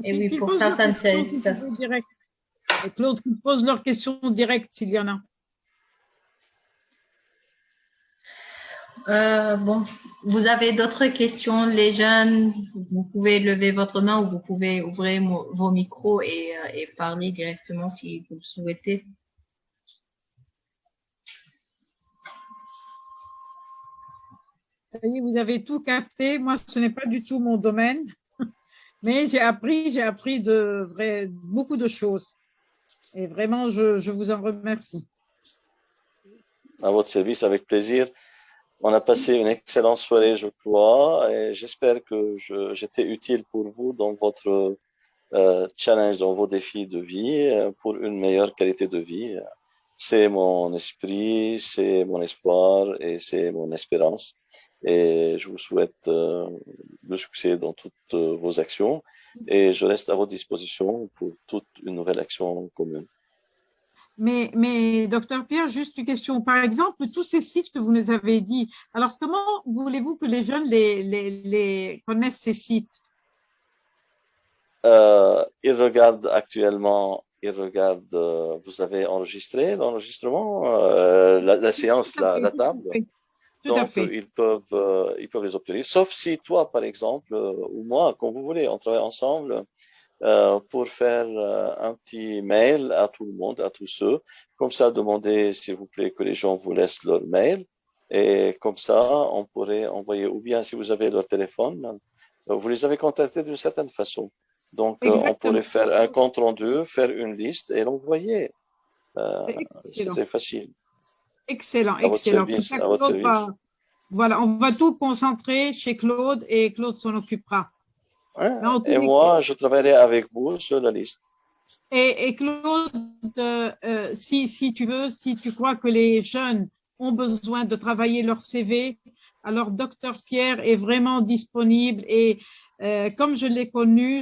S1: Et oui, pour ça ne cesse.
S2: Claude, qui pose leurs questions directes s'il y en a.
S1: Bon, vous avez d'autres questions, les jeunes, vous pouvez lever votre main ou vous pouvez ouvrir vos micros et parler directement si vous le souhaitez.
S2: Vous avez tout capté. Moi, ce n'est pas du tout mon domaine, mais j'ai appris beaucoup de choses. Et vraiment, je vous en remercie.
S3: À votre service, avec plaisir. On a passé une excellente soirée, je crois, et j'espère que j'étais utile pour vous dans votre challenge, dans vos défis de vie, pour une meilleure qualité de vie. C'est mon esprit, c'est mon espoir et c'est mon espérance. Et je vous souhaite le succès dans toutes vos actions et je reste à votre disposition pour toute une nouvelle action commune.
S2: Mais docteur Pierre, juste une question. Par exemple, tous ces sites que vous nous avez dit, alors comment voulez-vous que les jeunes les connaissent, ces sites?
S3: Ils regardent actuellement, vous avez enregistré l'enregistrement, la séance, la table. Donc, ils peuvent les obtenir. Sauf si toi, par exemple, ou moi, quand vous voulez, on travaille ensemble pour faire un petit mail à tout le monde, à tous ceux. Comme ça, demandez, s'il vous plaît, que les gens vous laissent leur mail. Et comme ça, on pourrait envoyer, ou bien si vous avez leur téléphone, vous les avez contactés d'une certaine façon. Donc, on pourrait faire un compte rendu, faire une liste et l'envoyer. C'était facile.
S2: Excellent,
S3: à
S2: excellent.
S3: Votre service, à votre service.
S2: Voilà, on va tout concentrer chez Claude et Claude s'en occupera.
S3: Ouais, et moi, je travaillerai avec vous sur la liste.
S2: Et Claude, si tu veux, si tu crois que les jeunes ont besoin de travailler leur CV, alors Docteur Pierre est vraiment disponible et comme je l'ai connu,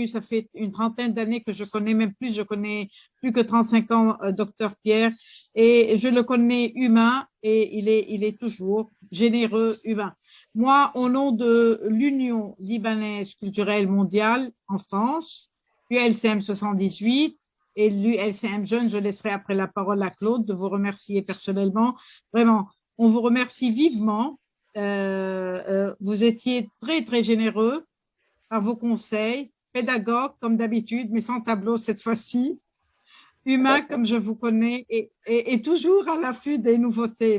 S2: ça fait une trentaine d'années que je connais, même plus, je connais plus que 35 ans Docteur Pierre et je le connais humain et il est toujours généreux, humain. Moi, au nom de l'Union libanaise culturelle mondiale en France, ULCM 78 et l'ULCM Jeune, je laisserai après la parole à Claude de vous remercier personnellement. Vraiment, on vous remercie vivement. Vous étiez très, très généreux par vos conseils, pédagogue comme d'habitude, mais sans tableau cette fois-ci, humain comme je vous connais et toujours à l'affût des nouveautés.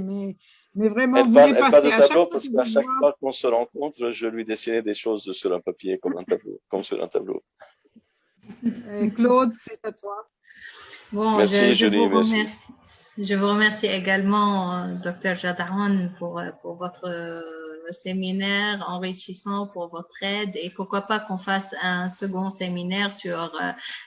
S2: Mais vraiment,
S3: elle parle de tableau parce qu'à chaque fois qu'on se rencontre, je lui dessinais des choses sur un papier comme un tableau, comme sur un tableau.
S2: Claude, c'est à toi.
S1: Bon,
S3: merci, Julie,
S1: vous remercie. Je vous remercie également, Dr Jadaron, pour votre séminaire enrichissant, pour votre aide et pourquoi pas qu'on fasse un second séminaire sur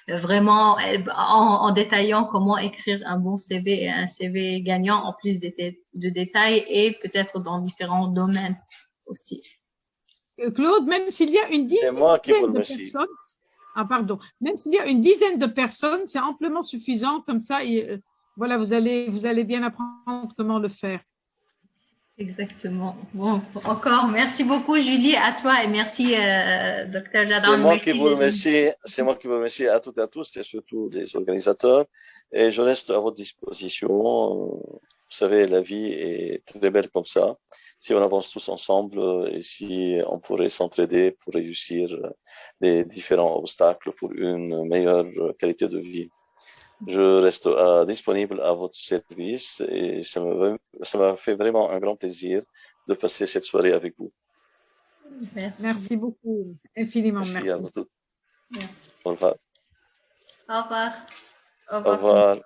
S1: vraiment en détaillant comment écrire un bon CV et un CV gagnant en plus de détails et peut-être dans différents domaines aussi.
S2: Claude, même s'il y a une dizaine de personnes, même s'il y a une dizaine de personnes, c'est amplement suffisant, comme ça, voilà, vous allez bien apprendre comment le faire.
S1: Exactement. Bon, encore, merci beaucoup, Julie, à toi et merci, Dr Jadran.
S3: C'est moi qui vous remercie à toutes et à tous et surtout les organisateurs. Et je reste à votre disposition. Vous savez, la vie est très belle comme ça. Si on avance tous ensemble et si on pourrait s'entraider pour réussir les différents obstacles pour une meilleure qualité de vie. Je reste disponible à votre service et ça m'a fait vraiment un grand plaisir de passer cette soirée avec vous.
S1: Merci.
S2: Merci beaucoup, infiniment
S3: Merci à
S2: merci.
S3: vous tous.
S1: Merci.
S3: Au revoir.
S1: Au revoir. Au
S3: Au
S1: revoir.
S3: revoir.